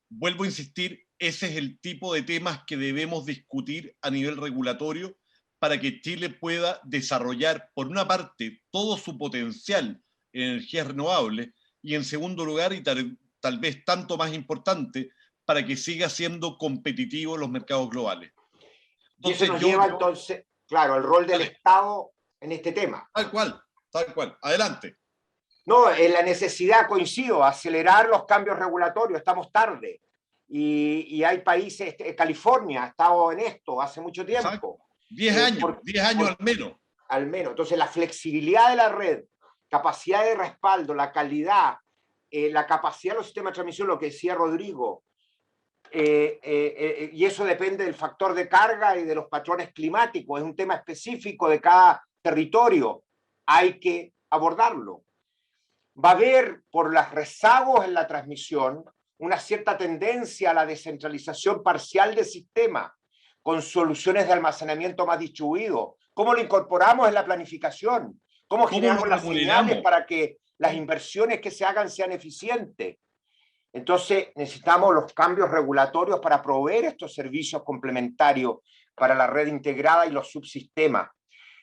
vuelvo a insistir, ese es el tipo de temas que debemos discutir a nivel regulatorio para que Chile pueda desarrollar, por una parte, todo su potencial en energías renovables, y en segundo lugar, y tal vez tanto más importante, para que siga siendo competitivo en los mercados globales. Entonces, y eso nos lleva entonces, claro, el rol del Estado en este tema. Tal cual. Adelante. No, en la necesidad, coincido, acelerar los cambios regulatorios, estamos tarde. Y hay países, California ha estado en esto hace mucho tiempo. Exacto. 10 años, 10 años al menos. Al menos. Entonces, la flexibilidad de la red, capacidad de respaldo, la calidad, la capacidad de los sistemas de transmisión, lo que decía Rodrigo, y eso depende del factor de carga y de los patrones climáticos, es un tema específico de cada territorio, hay que abordarlo. Va a haber, por los rezagos en la transmisión, una cierta tendencia a la descentralización parcial del sistema, con soluciones de almacenamiento más distribuido. ¿Cómo lo incorporamos en la planificación? ¿Cómo generamos las señales para que las inversiones que se hagan sean eficientes? Entonces necesitamos los cambios regulatorios para proveer estos servicios complementarios para la red integrada y los subsistemas.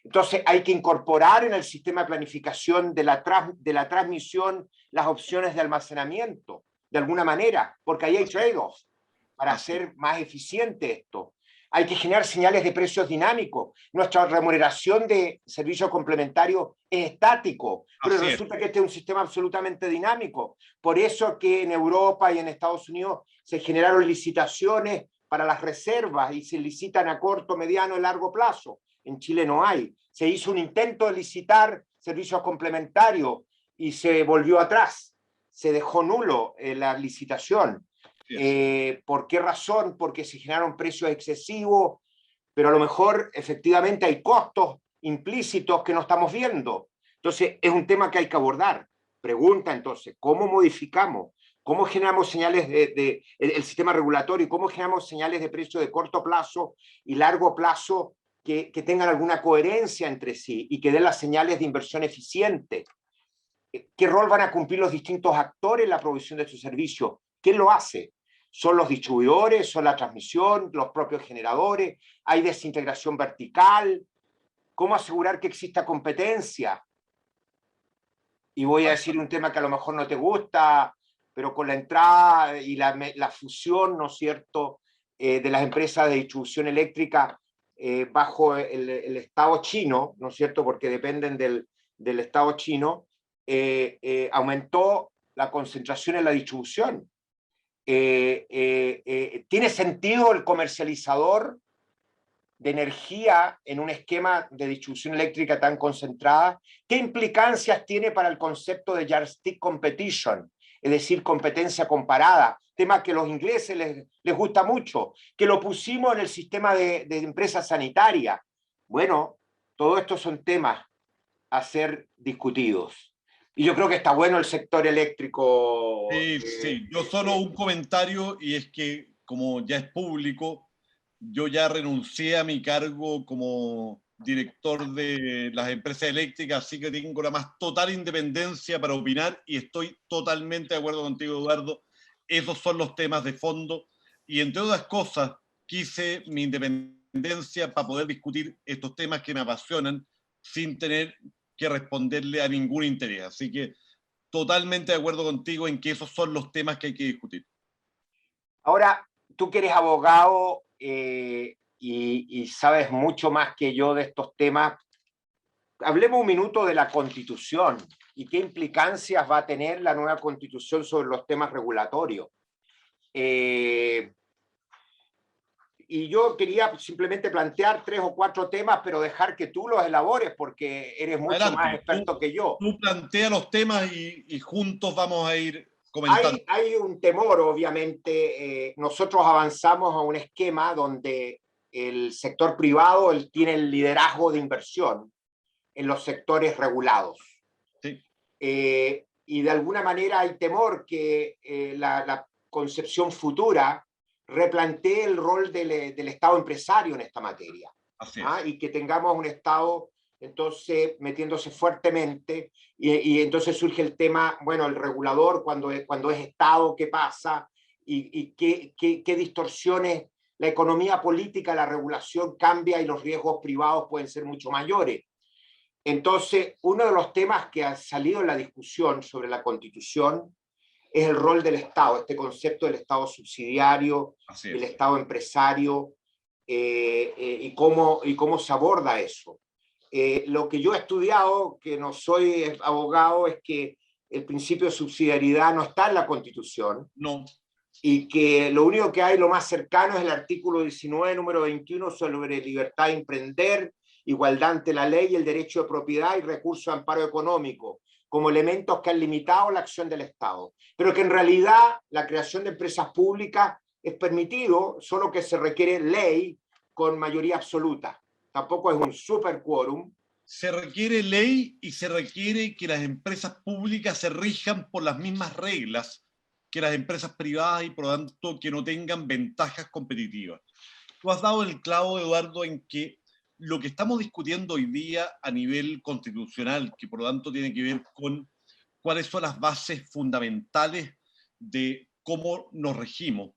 Entonces hay que incorporar en el sistema de planificación de la transmisión las opciones de almacenamiento, de alguna manera, porque ahí hay trade-offs para hacer más eficiente esto. Hay que generar señales de precios dinámicos. Nuestra remuneración de servicios complementarios es estático, pero resulta que este es un sistema absolutamente dinámico. Por eso que en Europa y en Estados Unidos se generaron licitaciones para las reservas y se licitan a corto, mediano y largo plazo. En Chile no hay. Se hizo un intento de licitar servicios complementarios y se volvió atrás. Se dejó nulo la licitación. ¿Por qué razón? Porque se generaron precios excesivos, pero a lo mejor efectivamente hay costos implícitos que no estamos viendo. Entonces es un tema que hay que abordar. Pregunta entonces, ¿cómo modificamos? ¿Cómo generamos señales el sistema regulatorio? ¿Cómo generamos señales de precio de corto plazo y largo plazo que tengan alguna coherencia entre sí y que den las señales de inversión eficiente? ¿Qué rol van a cumplir los distintos actores en la provisión de estos servicios? ¿Quién lo hace? ¿Son los distribuidores? ¿Son la transmisión? ¿Los propios generadores? ¿Hay desintegración vertical? ¿Cómo asegurar que exista competencia? Y voy a decir un tema que a lo mejor no te gusta, pero con la entrada y la fusión, ¿no es cierto?, de las empresas de distribución eléctrica bajo el Estado chino, ¿no es cierto?, porque dependen del Estado chino, aumentó la concentración en la distribución. ¿Tiene sentido el comercializador de energía en un esquema de distribución eléctrica tan concentrada? ¿Qué implicancias tiene para el concepto de yardstick competition? Es decir, competencia comparada, tema que a los ingleses les gusta mucho, que lo pusimos en el sistema de empresas sanitarias. Bueno, todo esto son temas a ser discutidos. Y yo creo que está bueno el sector eléctrico. Sí, yo solo un comentario, y es que como ya es público, yo ya renuncié a mi cargo como director de las empresas eléctricas, así que tengo la más total independencia para opinar y estoy totalmente de acuerdo contigo, Eduardo. Esos son los temas de fondo y entre otras cosas quise mi independencia para poder discutir estos temas que me apasionan sin tener que responderle a ningún interés. Así que totalmente de acuerdo contigo en que esos son los temas que hay que discutir. Ahora, tú que eres abogado y sabes mucho más que yo de estos temas, hablemos un minuto de la Constitución y qué implicancias va a tener la nueva Constitución sobre los temas regulatorios. Y yo quería simplemente plantear 3 o 4 temas, pero dejar que tú los elabores porque eres mucho Adelante, más experto que yo. Tú plantea los temas y juntos vamos a ir comentando. Hay un temor, obviamente. Nosotros avanzamos a un esquema donde el sector privado tiene el liderazgo de inversión en los sectores regulados. Sí. Y de alguna manera hay temor que la concepción futura replantee el rol del Estado empresario en esta materia. Así es. Y que tengamos un Estado entonces metiéndose fuertemente y entonces surge el tema, bueno, el regulador cuando es Estado, ¿qué pasa? Y qué distorsiones, la economía política, la regulación cambia y los riesgos privados pueden ser mucho mayores. Entonces, uno de los temas que ha salido en la discusión sobre la Constitución es el rol del Estado, este concepto del Estado subsidiario, el Estado empresario, y cómo se aborda eso. Lo que yo he estudiado, que no soy abogado, es que el principio de subsidiariedad no está en la Constitución. No. Y que lo único que hay, lo más cercano, es el artículo 19, número 21, sobre libertad de emprender, igualdad ante la ley, el derecho de propiedad y recurso de amparo económico, como elementos que han limitado la acción del Estado. Pero que en realidad la creación de empresas públicas es permitido, solo que se requiere ley con mayoría absoluta. Tampoco es un super quórum. Se requiere ley y se requiere que las empresas públicas se rijan por las mismas reglas que las empresas privadas y por lo tanto que no tengan ventajas competitivas. Tú has dado el clavo, Eduardo, en que lo que estamos discutiendo hoy día a nivel constitucional, que por lo tanto tiene que ver con cuáles son las bases fundamentales de cómo nos regimos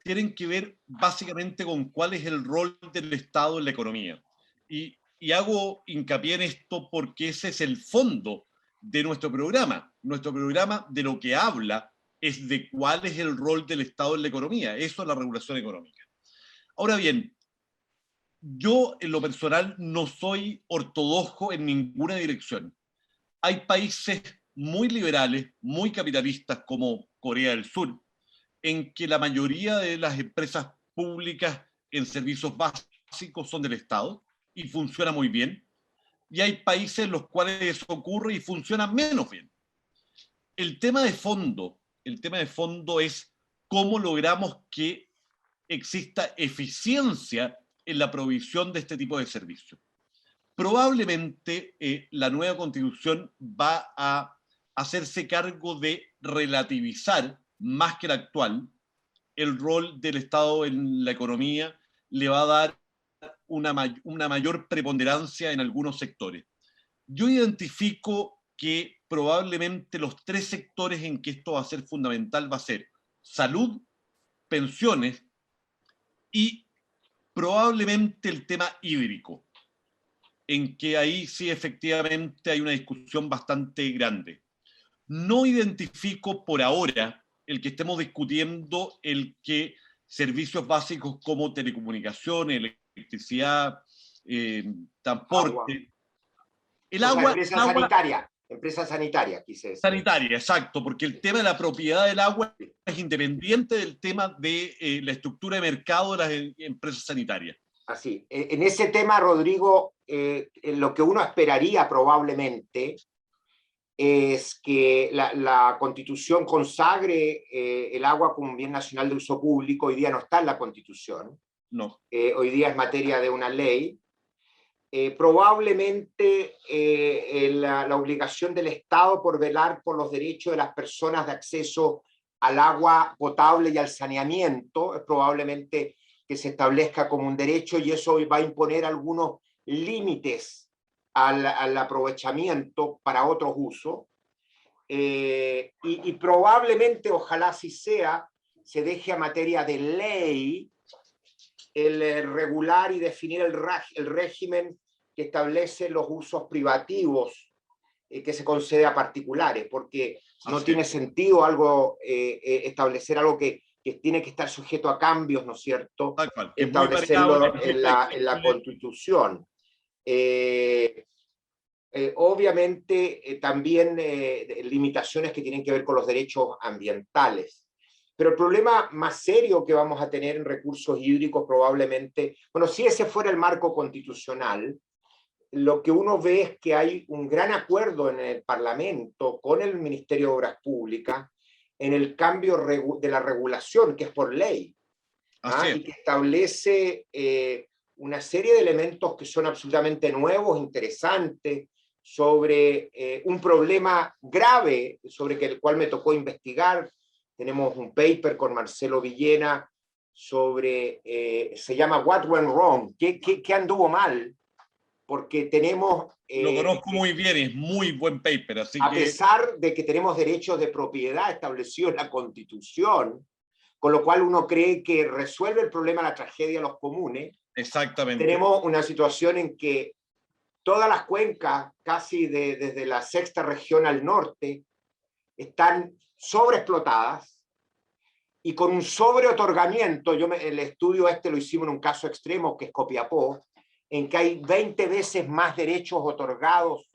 tienen que ver básicamente con cuál es el rol del Estado en la economía. Y hago hincapié en esto porque ese es el fondo de nuestro programa. Nuestro programa de lo que habla es de cuál es el rol del Estado en la economía. Eso es la regulación económica. Ahora bien, yo en lo personal no soy ortodoxo en ninguna dirección. Hay países muy liberales, muy capitalistas como Corea del Sur, en que la mayoría de las empresas públicas en servicios básicos son del Estado y funciona muy bien. Y hay países en los cuales eso ocurre y funciona menos bien. El tema de fondo es cómo logramos que exista eficiencia en la provisión de este tipo de servicios. Probablemente la nueva constitución va a hacerse cargo de relativizar más que la actual el rol del Estado en la economía, le va a dar una mayor preponderancia en algunos sectores. Yo identifico que probablemente los 3 sectores en que esto va a ser fundamental va a ser salud, pensiones y probablemente el tema hídrico, en que ahí sí efectivamente hay una discusión bastante grande. No identifico por ahora el que estemos discutiendo el que servicios básicos como telecomunicaciones, electricidad, transporte, el agua, empresa sanitaria, quise decir. Sanitaria, exacto, porque el tema de la propiedad del agua es independiente del tema de la estructura de mercado de las empresas sanitarias. Así, en ese tema, Rodrigo, lo que uno esperaría probablemente es que la Constitución consagre el agua como un bien nacional de uso público. Hoy día no está en la Constitución. No. Hoy día es materia de una ley. Probablemente la obligación del Estado por velar por los derechos de las personas de acceso al agua potable y al saneamiento es probablemente que se establezca como un derecho, y eso va a imponer algunos límites al aprovechamiento para otros usos. Y probablemente, ojalá así sea, se deje a materia de ley el regular y definir el régimen que establece los usos privativos que se concede a particulares, porque no tiene sentido establecer algo que tiene que estar sujeto a cambios, ¿no es cierto? Establecerlo en la Constitución. Obviamente también limitaciones que tienen que ver con los derechos ambientales. Pero el problema más serio que vamos a tener en recursos hídricos probablemente, bueno, si ese fuera el marco constitucional, lo que uno ve es que hay un gran acuerdo en el Parlamento con el Ministerio de Obras Públicas en el cambio de la regulación, que es por ley, y que establece una serie de elementos que son absolutamente nuevos, interesantes, sobre un problema grave sobre el cual me tocó investigar. Tenemos un paper con Marcelo Villena sobre, se llama What Went Wrong, ¿qué anduvo mal? Porque tenemos... Lo conozco muy bien, es muy buen paper. Así a pesar de que tenemos derechos de propiedad establecidos en la Constitución, con lo cual uno cree que resuelve el problema de la tragedia de los comunes. Exactamente. Tenemos una situación en que todas las cuencas, casi desde la sexta región al norte, están sobreexplotadas y con un sobreotorgamiento. El estudio lo hicimos en un caso extremo, que es Copiapó, en que hay 20 veces más derechos otorgados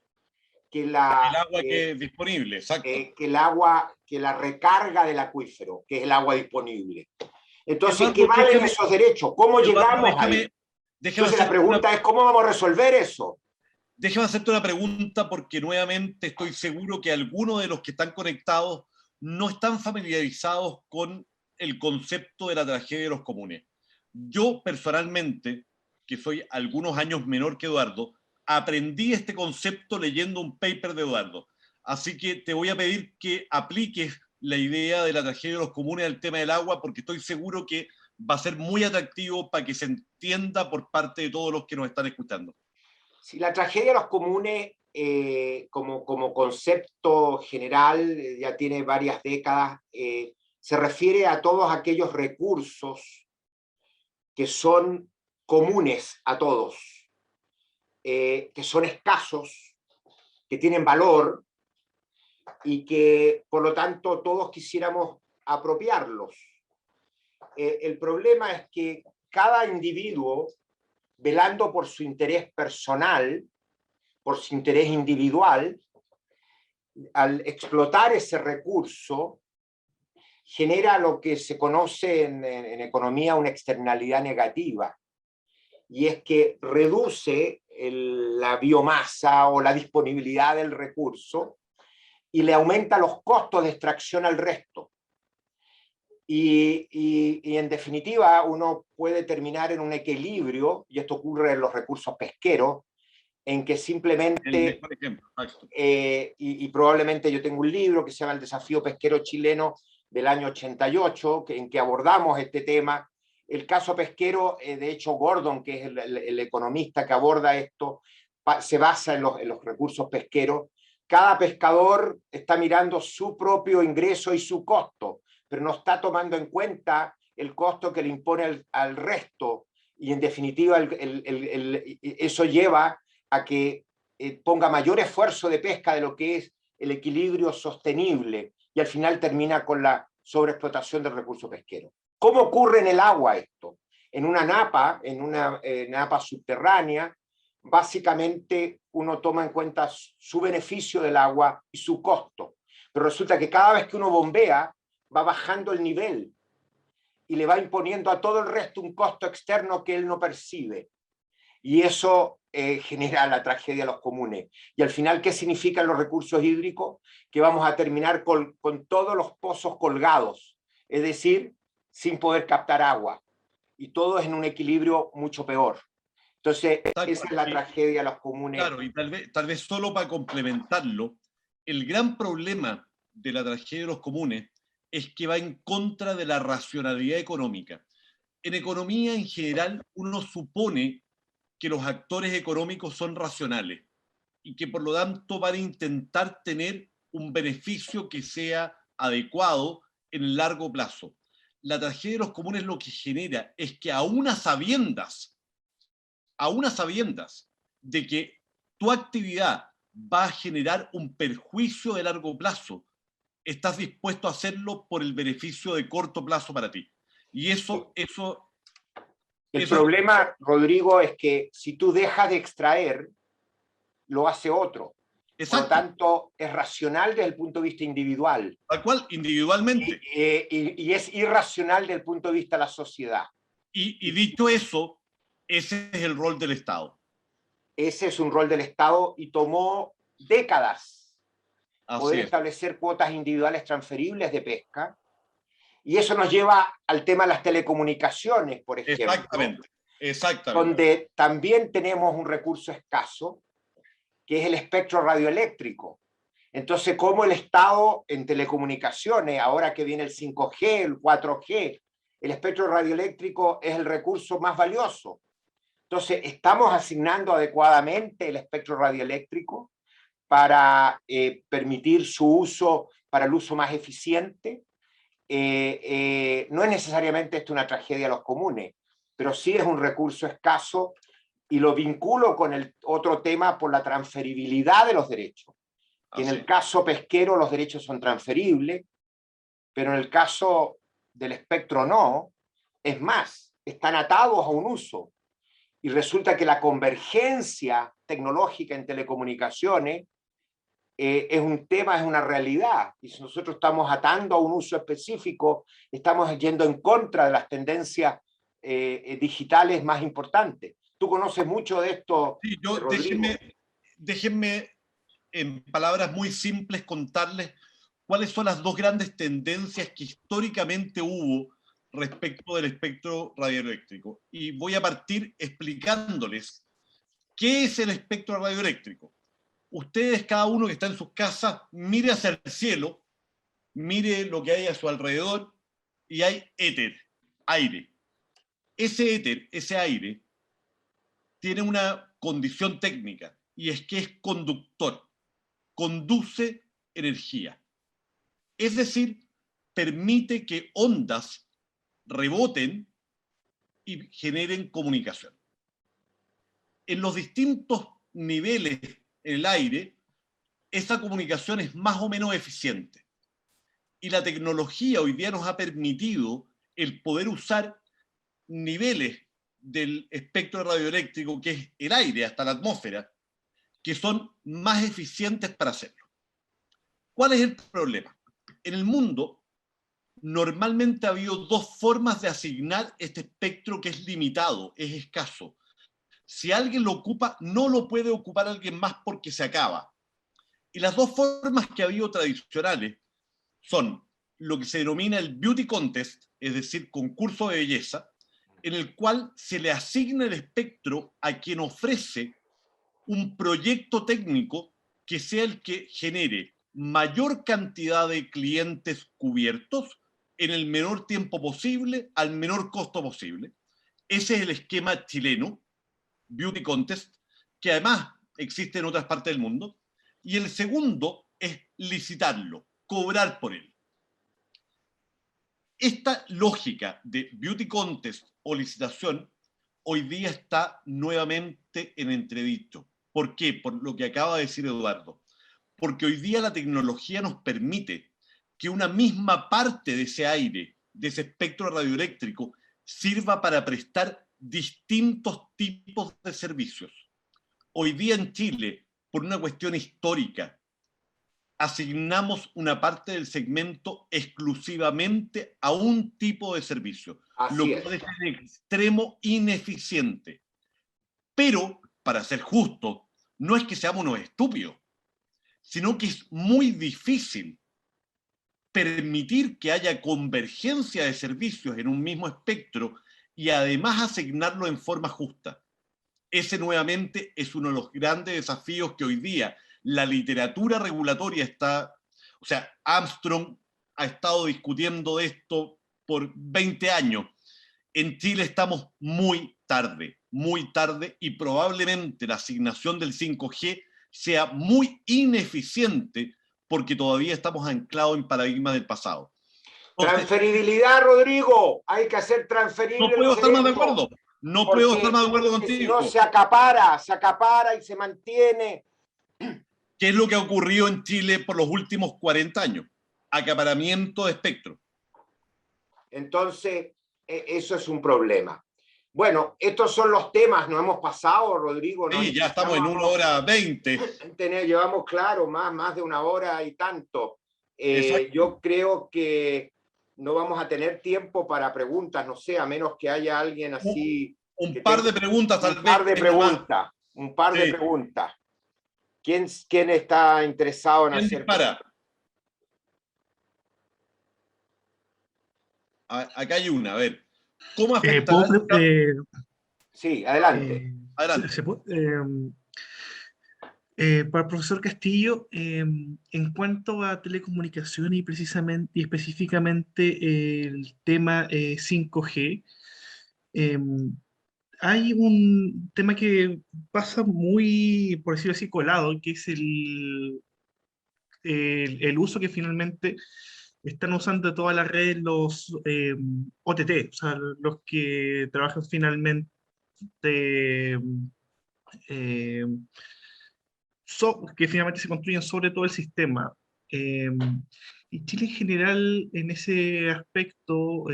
que el agua que es disponible, exacto. Que la recarga del acuífero, que es el agua disponible. Entonces, ¿qué valen esos derechos? ¿Cómo llegamos ahí? Entonces la pregunta es, ¿cómo vamos a resolver eso? Déjame hacerte una pregunta, porque nuevamente estoy seguro que algunos de los que están conectados no están familiarizados con el concepto de la tragedia de los comunes. Yo personalmente, que soy algunos años menor que Eduardo, aprendí este concepto leyendo un paper de Eduardo. Así que te voy a pedir que apliques la idea de la tragedia de los comunes al tema del agua, porque estoy seguro que va a ser muy atractivo para que se entienda por parte de todos los que nos están escuchando. Sí, la tragedia de los comunes, como concepto general, ya tiene varias décadas, se refiere a todos aquellos recursos que son comunes a todos, que son escasos, que tienen valor y que por lo tanto todos quisiéramos apropiarlos. El problema es que cada individuo, velando por su interés personal, por su interés individual, al explotar ese recurso, genera lo que se conoce en economía una externalidad negativa, y es que reduce la biomasa o la disponibilidad del recurso y le aumenta los costos de extracción al resto. Y en definitiva uno puede terminar en un equilibrio, y esto ocurre en los recursos pesqueros, en que simplemente, por ejemplo, y probablemente yo tengo un libro que se llama El desafío pesquero chileno del año 88, en que abordamos este tema. El caso pesquero, de hecho Gordon, que es el economista que aborda esto, se basa en los recursos pesqueros. Cada pescador está mirando su propio ingreso y su costo, pero no está tomando en cuenta el costo que le impone al resto, y en definitiva eso lleva a que ponga mayor esfuerzo de pesca de lo que es el equilibrio sostenible, y al final termina con la sobreexplotación del recurso pesquero. ¿Cómo ocurre en el agua esto? En una napa subterránea, básicamente uno toma en cuenta su beneficio del agua y su costo, pero resulta que cada vez que uno bombea va bajando el nivel y le va imponiendo a todo el resto un costo externo que él no percibe, y eso genera la tragedia de los comunes. Y al final, ¿qué significan los recursos hídricos? Que vamos a terminar con todos los pozos colgados, es decir, sin poder captar agua, y todo es en un equilibrio mucho peor. Entonces, esa es la tragedia de los comunes. Claro, y tal vez solo para complementarlo, el gran problema de la tragedia de los comunes es que va en contra de la racionalidad económica. En economía en general, uno supone que los actores económicos son racionales y que por lo tanto van a intentar tener un beneficio que sea adecuado en el largo plazo. La tragedia de los comunes lo que genera es que a unas sabiendas de que tu actividad va a generar un perjuicio de largo plazo, estás dispuesto a hacerlo por el beneficio de corto plazo para ti. Y el problema, Rodrigo, es que si tú dejas de extraer, lo hace otro. Exacto. Por lo tanto, es racional desde el punto de vista individual. Tal cual, individualmente. Y es irracional desde el punto de vista de la sociedad. Y dicho eso, ese es el rol del Estado. Ese es un rol del Estado, y tomó décadas poder establecer cuotas individuales transferibles de pesca. Y eso nos lleva al tema de las telecomunicaciones, por ejemplo. Exactamente. Donde también tenemos un recurso escaso, que es el espectro radioeléctrico. Entonces, ¿cómo el Estado en telecomunicaciones, ahora que viene el 5G, el 4G, el espectro radioeléctrico es el recurso más valioso? Entonces, ¿estamos asignando adecuadamente el espectro radioeléctrico para permitir su uso, para el uso más eficiente? No es necesariamente esto una tragedia de los comunes, pero sí es un recurso escaso, y lo vinculo con el otro tema por la transferibilidad de los derechos. Que en el caso pesquero los derechos son transferibles, pero en el caso del espectro no. Es más, están atados a un uso. Y resulta que la convergencia tecnológica en telecomunicaciones es un tema, es una realidad. Y si nosotros estamos atando a un uso específico, estamos yendo en contra de las tendencias digitales más importantes. Tú conoces mucho de esto, sí, Rodrigo. Déjenme en palabras muy simples contarles cuáles son las dos grandes tendencias que históricamente hubo respecto del espectro radioeléctrico. Y voy a partir explicándoles qué es el espectro radioeléctrico. Ustedes, cada uno que está en sus casas, mire hacia el cielo, mire lo que hay a su alrededor, y hay éter, aire. Ese éter, ese aire, tiene una condición técnica, y es que es conductor, conduce energía. Es decir, permite que ondas reboten y generen comunicación. En los distintos niveles en el aire, esa comunicación es más o menos eficiente. Y la tecnología hoy día nos ha permitido el poder usar niveles del espectro radioeléctrico, que es el aire hasta la atmósfera, que son más eficientes para hacerlo. ¿Cuál es el problema? En el mundo, normalmente ha habido dos formas de asignar este espectro, que es limitado, es escaso. Si alguien lo ocupa, no lo puede ocupar alguien más porque se acaba. Y las dos formas que ha habido tradicionales son lo que se denomina el beauty contest, es decir, concurso de belleza, en el cual se le asigna el espectro a quien ofrece un proyecto técnico que sea el que genere mayor cantidad de clientes cubiertos en el menor tiempo posible, al menor costo posible. Ese es el esquema chileno, Beauty Contest, que además existe en otras partes del mundo. Y el segundo es licitarlo, cobrar por él. Esta lógica de Beauty Contest o licitación hoy día está nuevamente en entredicho. ¿Por qué? Por lo que acaba de decir Eduardo. Porque hoy día la tecnología nos permite que una misma parte de ese aire, de ese espectro radioeléctrico, sirva para prestar distintos tipos de servicios. Hoy día en Chile, por una cuestión histórica, asignamos una parte del segmento exclusivamente a un tipo de servicio, lo cual es en extremo ineficiente. Pero, para ser justo, no es que seamos unos estúpidos, sino que es muy difícil permitir que haya convergencia de servicios en un mismo espectro y además asignarlo en forma justa. Ese nuevamente es uno de los grandes desafíos que hoy día la literatura regulatoria está... O sea, Armstrong ha estado discutiendo de esto por 20 años. En Chile estamos muy tarde y probablemente la asignación del 5G sea muy ineficiente porque todavía estamos anclados en paradigmas del pasado. Entonces, transferibilidad, Rodrigo, hay que hacer transferible. No puedo estar más de acuerdo. No puedo estar más de acuerdo contigo. Si no, se acapara y se mantiene. ¿Qué es lo que ha ocurrido en Chile por los últimos 40 años? Acaparamiento de espectro. Entonces, eso es un problema. Bueno, estos son los temas, nos hemos pasado, Rodrigo. Sí, ya estamos en 1 hora 20. Llevamos, claro, más de 1 hora y tanto. Yo creo que no vamos a tener tiempo para preguntas, no sé, a menos que haya alguien así... Un par de preguntas, tal vez. Un par de preguntas. ¿Quién está interesado en hacer? Dispara? Acá hay una, a ver. ¿Cómo afecta? Sí, adelante. Adelante. Para el profesor Castillo, en cuanto a telecomunicación y específicamente el tema 5G, hay un tema que pasa muy, por decirlo así, colado, que es el uso que finalmente están usando todas las redes los OTT, o sea, los que trabajan finalmente que finalmente se construyen sobre todo el sistema. Y Chile en general, en ese aspecto,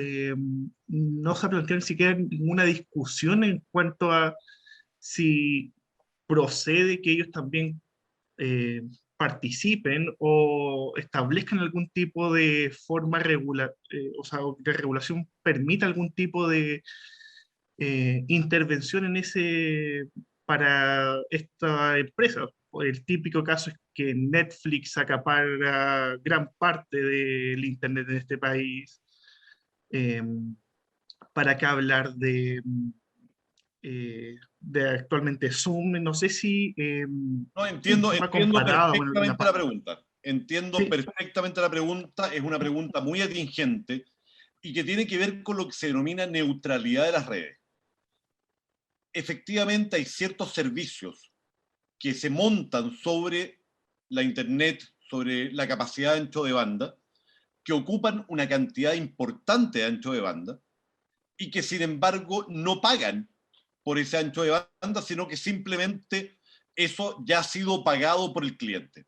no se ha planteado ni siquiera ninguna discusión en cuanto a si procede que ellos también participen o establezcan algún tipo de forma o sea, de regulación permita algún tipo de intervención en para esta empresa. El típico caso es que Netflix acapara gran parte del Internet en este país. ¿Para qué hablar de actualmente Zoom? No sé si... no, entiendo perfectamente la pregunta. Entiendo perfectamente la pregunta. Es una pregunta muy atingente y que tiene que ver con lo que se denomina neutralidad de las redes. Efectivamente hay ciertos servicios que se montan sobre la Internet, sobre la capacidad de ancho de banda, que ocupan una cantidad importante de ancho de banda y que sin embargo no pagan por ese ancho de banda, sino que simplemente eso ya ha sido pagado por el cliente.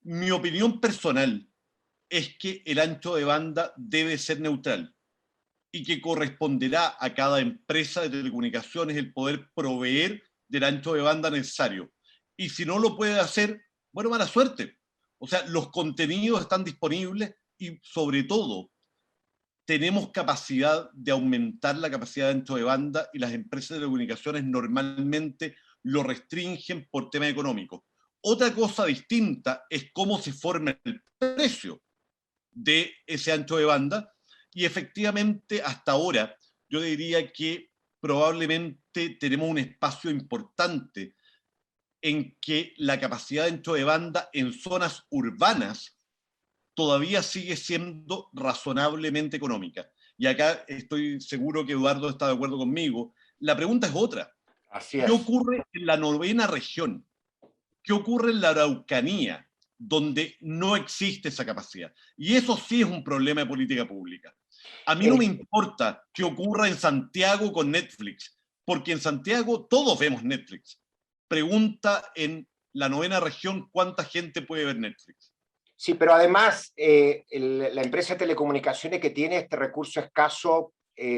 Mi opinión personal es que el ancho de banda debe ser neutral y que corresponderá a cada empresa de telecomunicaciones el poder proveer del ancho de banda necesario. Y si no lo puede hacer, bueno, mala suerte. O sea, los contenidos están disponibles y sobre todo tenemos capacidad de aumentar la capacidad de ancho de banda y las empresas de telecomunicaciones normalmente lo restringen por tema económico. Otra cosa distinta es cómo se forma el precio de ese ancho de banda y efectivamente hasta ahora yo diría que probablemente tenemos un espacio importante en que la capacidad de ancho de banda en zonas urbanas todavía sigue siendo razonablemente económica. Y acá estoy seguro que Eduardo está de acuerdo conmigo. La pregunta es otra. Así ¿Qué es. ocurre en la novena región? ¿Qué ocurre en la Araucanía, donde no existe esa capacidad? Y eso sí es un problema de política pública. A mí no me importa qué ocurra en Santiago con Netflix, porque en Santiago todos vemos Netflix. Pregunta en la novena región cuánta gente puede ver Netflix. Sí, pero además la empresa de telecomunicaciones que tiene este recurso escaso,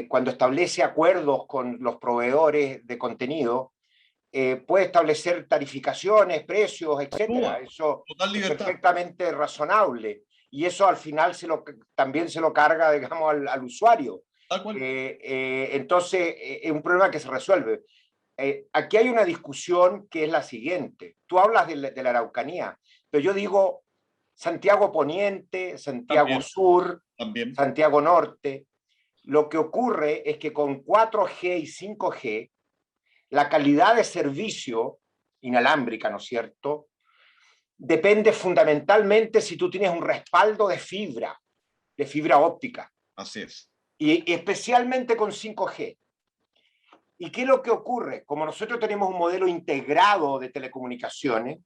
cuando establece acuerdos con los proveedores de contenido, puede establecer tarificaciones, precios, etcétera. Eso Total es libertad. perfectamente razonable. Y eso al final también se lo carga, digamos, al usuario. Tal cual. Entonces, es un problema que se resuelve. Aquí hay una discusión que es la siguiente. Tú hablas de la Araucanía, pero yo digo Santiago Poniente, Santiago También. Sur, También. Santiago Norte. Lo que ocurre es que con 4G y 5G, la calidad de servicio inalámbrica, ¿no es cierto?, depende fundamentalmente si tú tienes un respaldo de fibra óptica. Así es. Y especialmente con 5G. ¿Y qué es lo que ocurre? Como nosotros tenemos un modelo integrado de telecomunicaciones,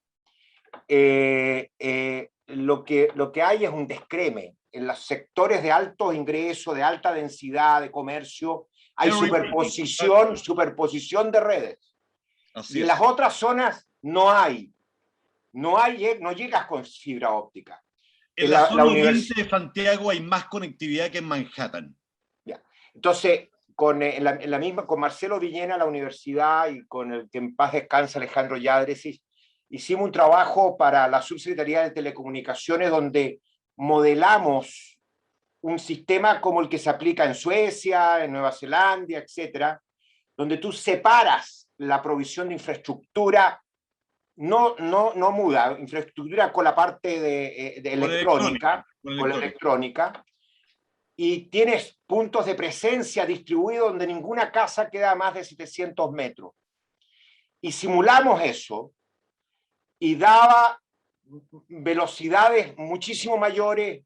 lo que hay es un descreme. En los sectores de alto ingreso, de alta densidad, de comercio, hay superposición de redes. Así Y en es. las otras zonas no llegas con fibra óptica. En la zona oriente de Santiago hay más conectividad que en Manhattan. Ya. Entonces, en la misma, con Marcelo Villena, la universidad, y con el que en paz descansa Alejandro Yadres, hicimos un trabajo para la Subsecretaría de Telecomunicaciones donde modelamos un sistema como el que se aplica en Suecia, en Nueva Zelanda, etcétera, donde tú separas la provisión de infraestructura no muda, infraestructura con la parte de electrónica, con la electrónica, y tienes puntos de presencia distribuidos donde ninguna casa queda a más de 700 metros. Y simulamos eso y daba velocidades muchísimo mayores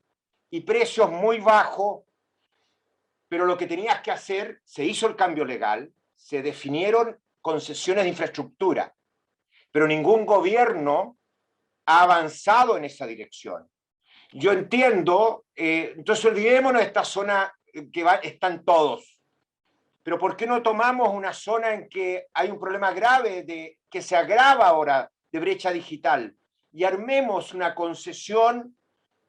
y precios muy bajos, pero lo que tenías que hacer, se hizo el cambio legal, se definieron concesiones de infraestructura, pero ningún gobierno ha avanzado en esa dirección. Yo entiendo, entonces olvidémonos de esta zona que están todos, pero ¿por qué no tomamos una zona en que hay un problema grave que se agrava ahora de brecha digital y armemos una concesión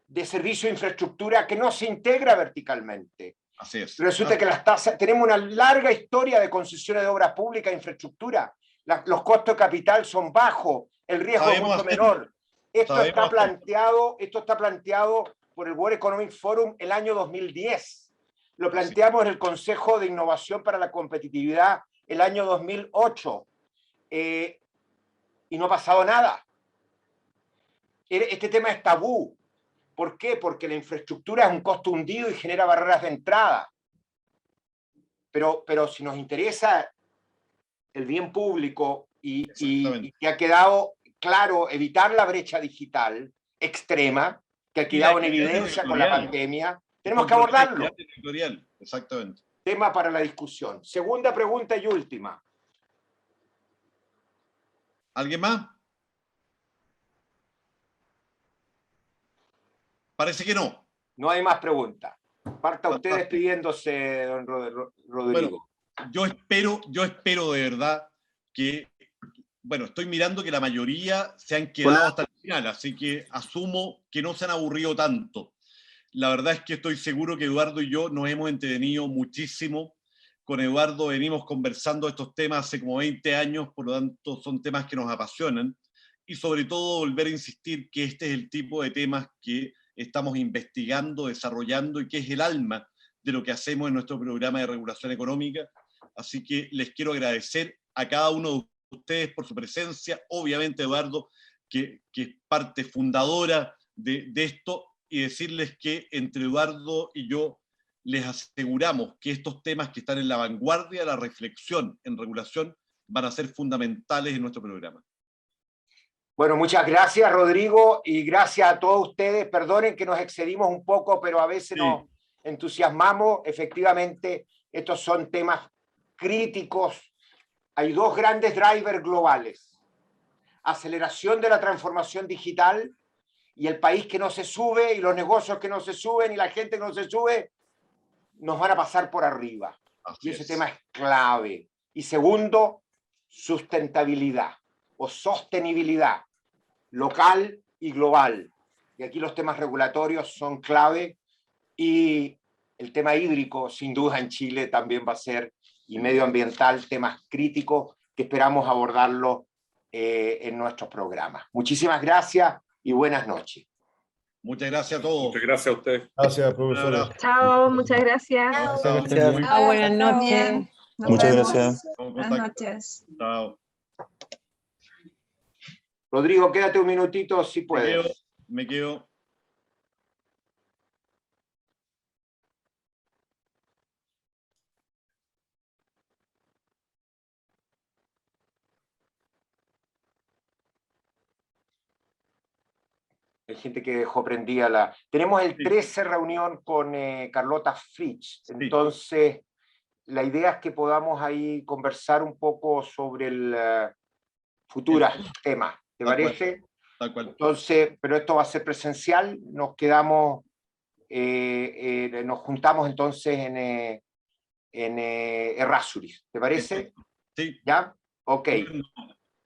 de servicio de infraestructura que no se integra verticalmente? Así es. Resulta que las tasas, tenemos una larga historia de concesiones de obras públicas e infraestructura. Los costos de capital son bajos, el riesgo es mucho menor. Esto está planteado por el World Economic Forum el año 2010. Lo planteamos en el Consejo de Innovación para la Competitividad el año 2008. Y no ha pasado nada. Este tema es tabú. ¿Por qué? Porque la infraestructura es un costo hundido y genera barreras de entrada. Pero si nos interesa el bien público y que ha quedado claro evitar la brecha digital extrema, que ha quedado en evidencia con la pandemia, tenemos que abordarlo. Exactamente. Tema para la discusión. Segunda pregunta y última. ¿Alguien más? Parece que no. No hay más preguntas. Parta usted despidiéndose, don Rodrigo. Bueno, yo espero de verdad que, bueno, estoy mirando que la mayoría se han quedado hasta el final, así que asumo que no se han aburrido tanto. La verdad es que estoy seguro que Eduardo y yo nos hemos entretenido muchísimo. Con Eduardo venimos conversando estos temas hace como 20 años, por lo tanto son temas que nos apasionan. Y sobre todo volver a insistir que este es el tipo de temas que estamos investigando, desarrollando y que es el alma de lo que hacemos en nuestro programa de regulación económica. Así que les quiero agradecer a cada uno de ustedes por su presencia, obviamente Eduardo, que es parte fundadora de esto, y decirles que entre Eduardo y yo les aseguramos que estos temas que están en la vanguardia de la reflexión en regulación van a ser fundamentales en nuestro programa. Bueno, muchas gracias, Rodrigo, y gracias a todos ustedes. Perdonen que nos excedimos un poco, pero a veces nos entusiasmamos. Efectivamente, estos son temas críticos. Hay dos grandes drivers globales: aceleración de la transformación digital, y el país que no se sube, y los negocios que no se suben, y la gente que no se sube, nos van a pasar por arriba. Y ese tema es clave. Y segundo, sustentabilidad o sostenibilidad local y global. Y aquí los temas regulatorios son clave, y el tema hídrico, sin duda, en Chile también va a ser, y medioambiental, temas críticos que esperamos abordarlo en nuestros programas. Muchísimas gracias y buenas noches. Muchas gracias a todos. Muchas gracias a usted. Gracias, profesores. Chao, muchas gracias. Gracias. Buenas noches. Muchas gracias. Buenas noches. Chao. Rodrigo, quédate un minutito si puedes. Me quedo. Hay gente que dejó prendida la... Tenemos el 13 reunión con Carlota Fritsch. Entonces, la idea es que podamos ahí conversar un poco sobre el futuro tema. ¿Te parece? Tal cual. Entonces, pero esto va a ser presencial. Nos quedamos, nos juntamos entonces en Errázuriz. ¿Te parece? Sí. ¿Ya? Ok.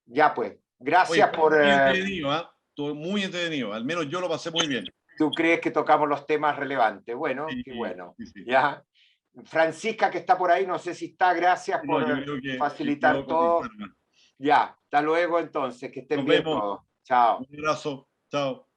Ya pues. Gracias. Oye, por... Muy entretenido, ¿eh? Estuvo muy entretenido. Al menos yo lo pasé muy bien. ¿Tú crees que tocamos los temas relevantes? Bueno, Sí, qué bueno. sí. ¿Ya? Francisca, que está por ahí, no sé si está, gracias por facilitar todo. Ya, hasta luego entonces, que estén bien todos. Chao. Un abrazo, chao.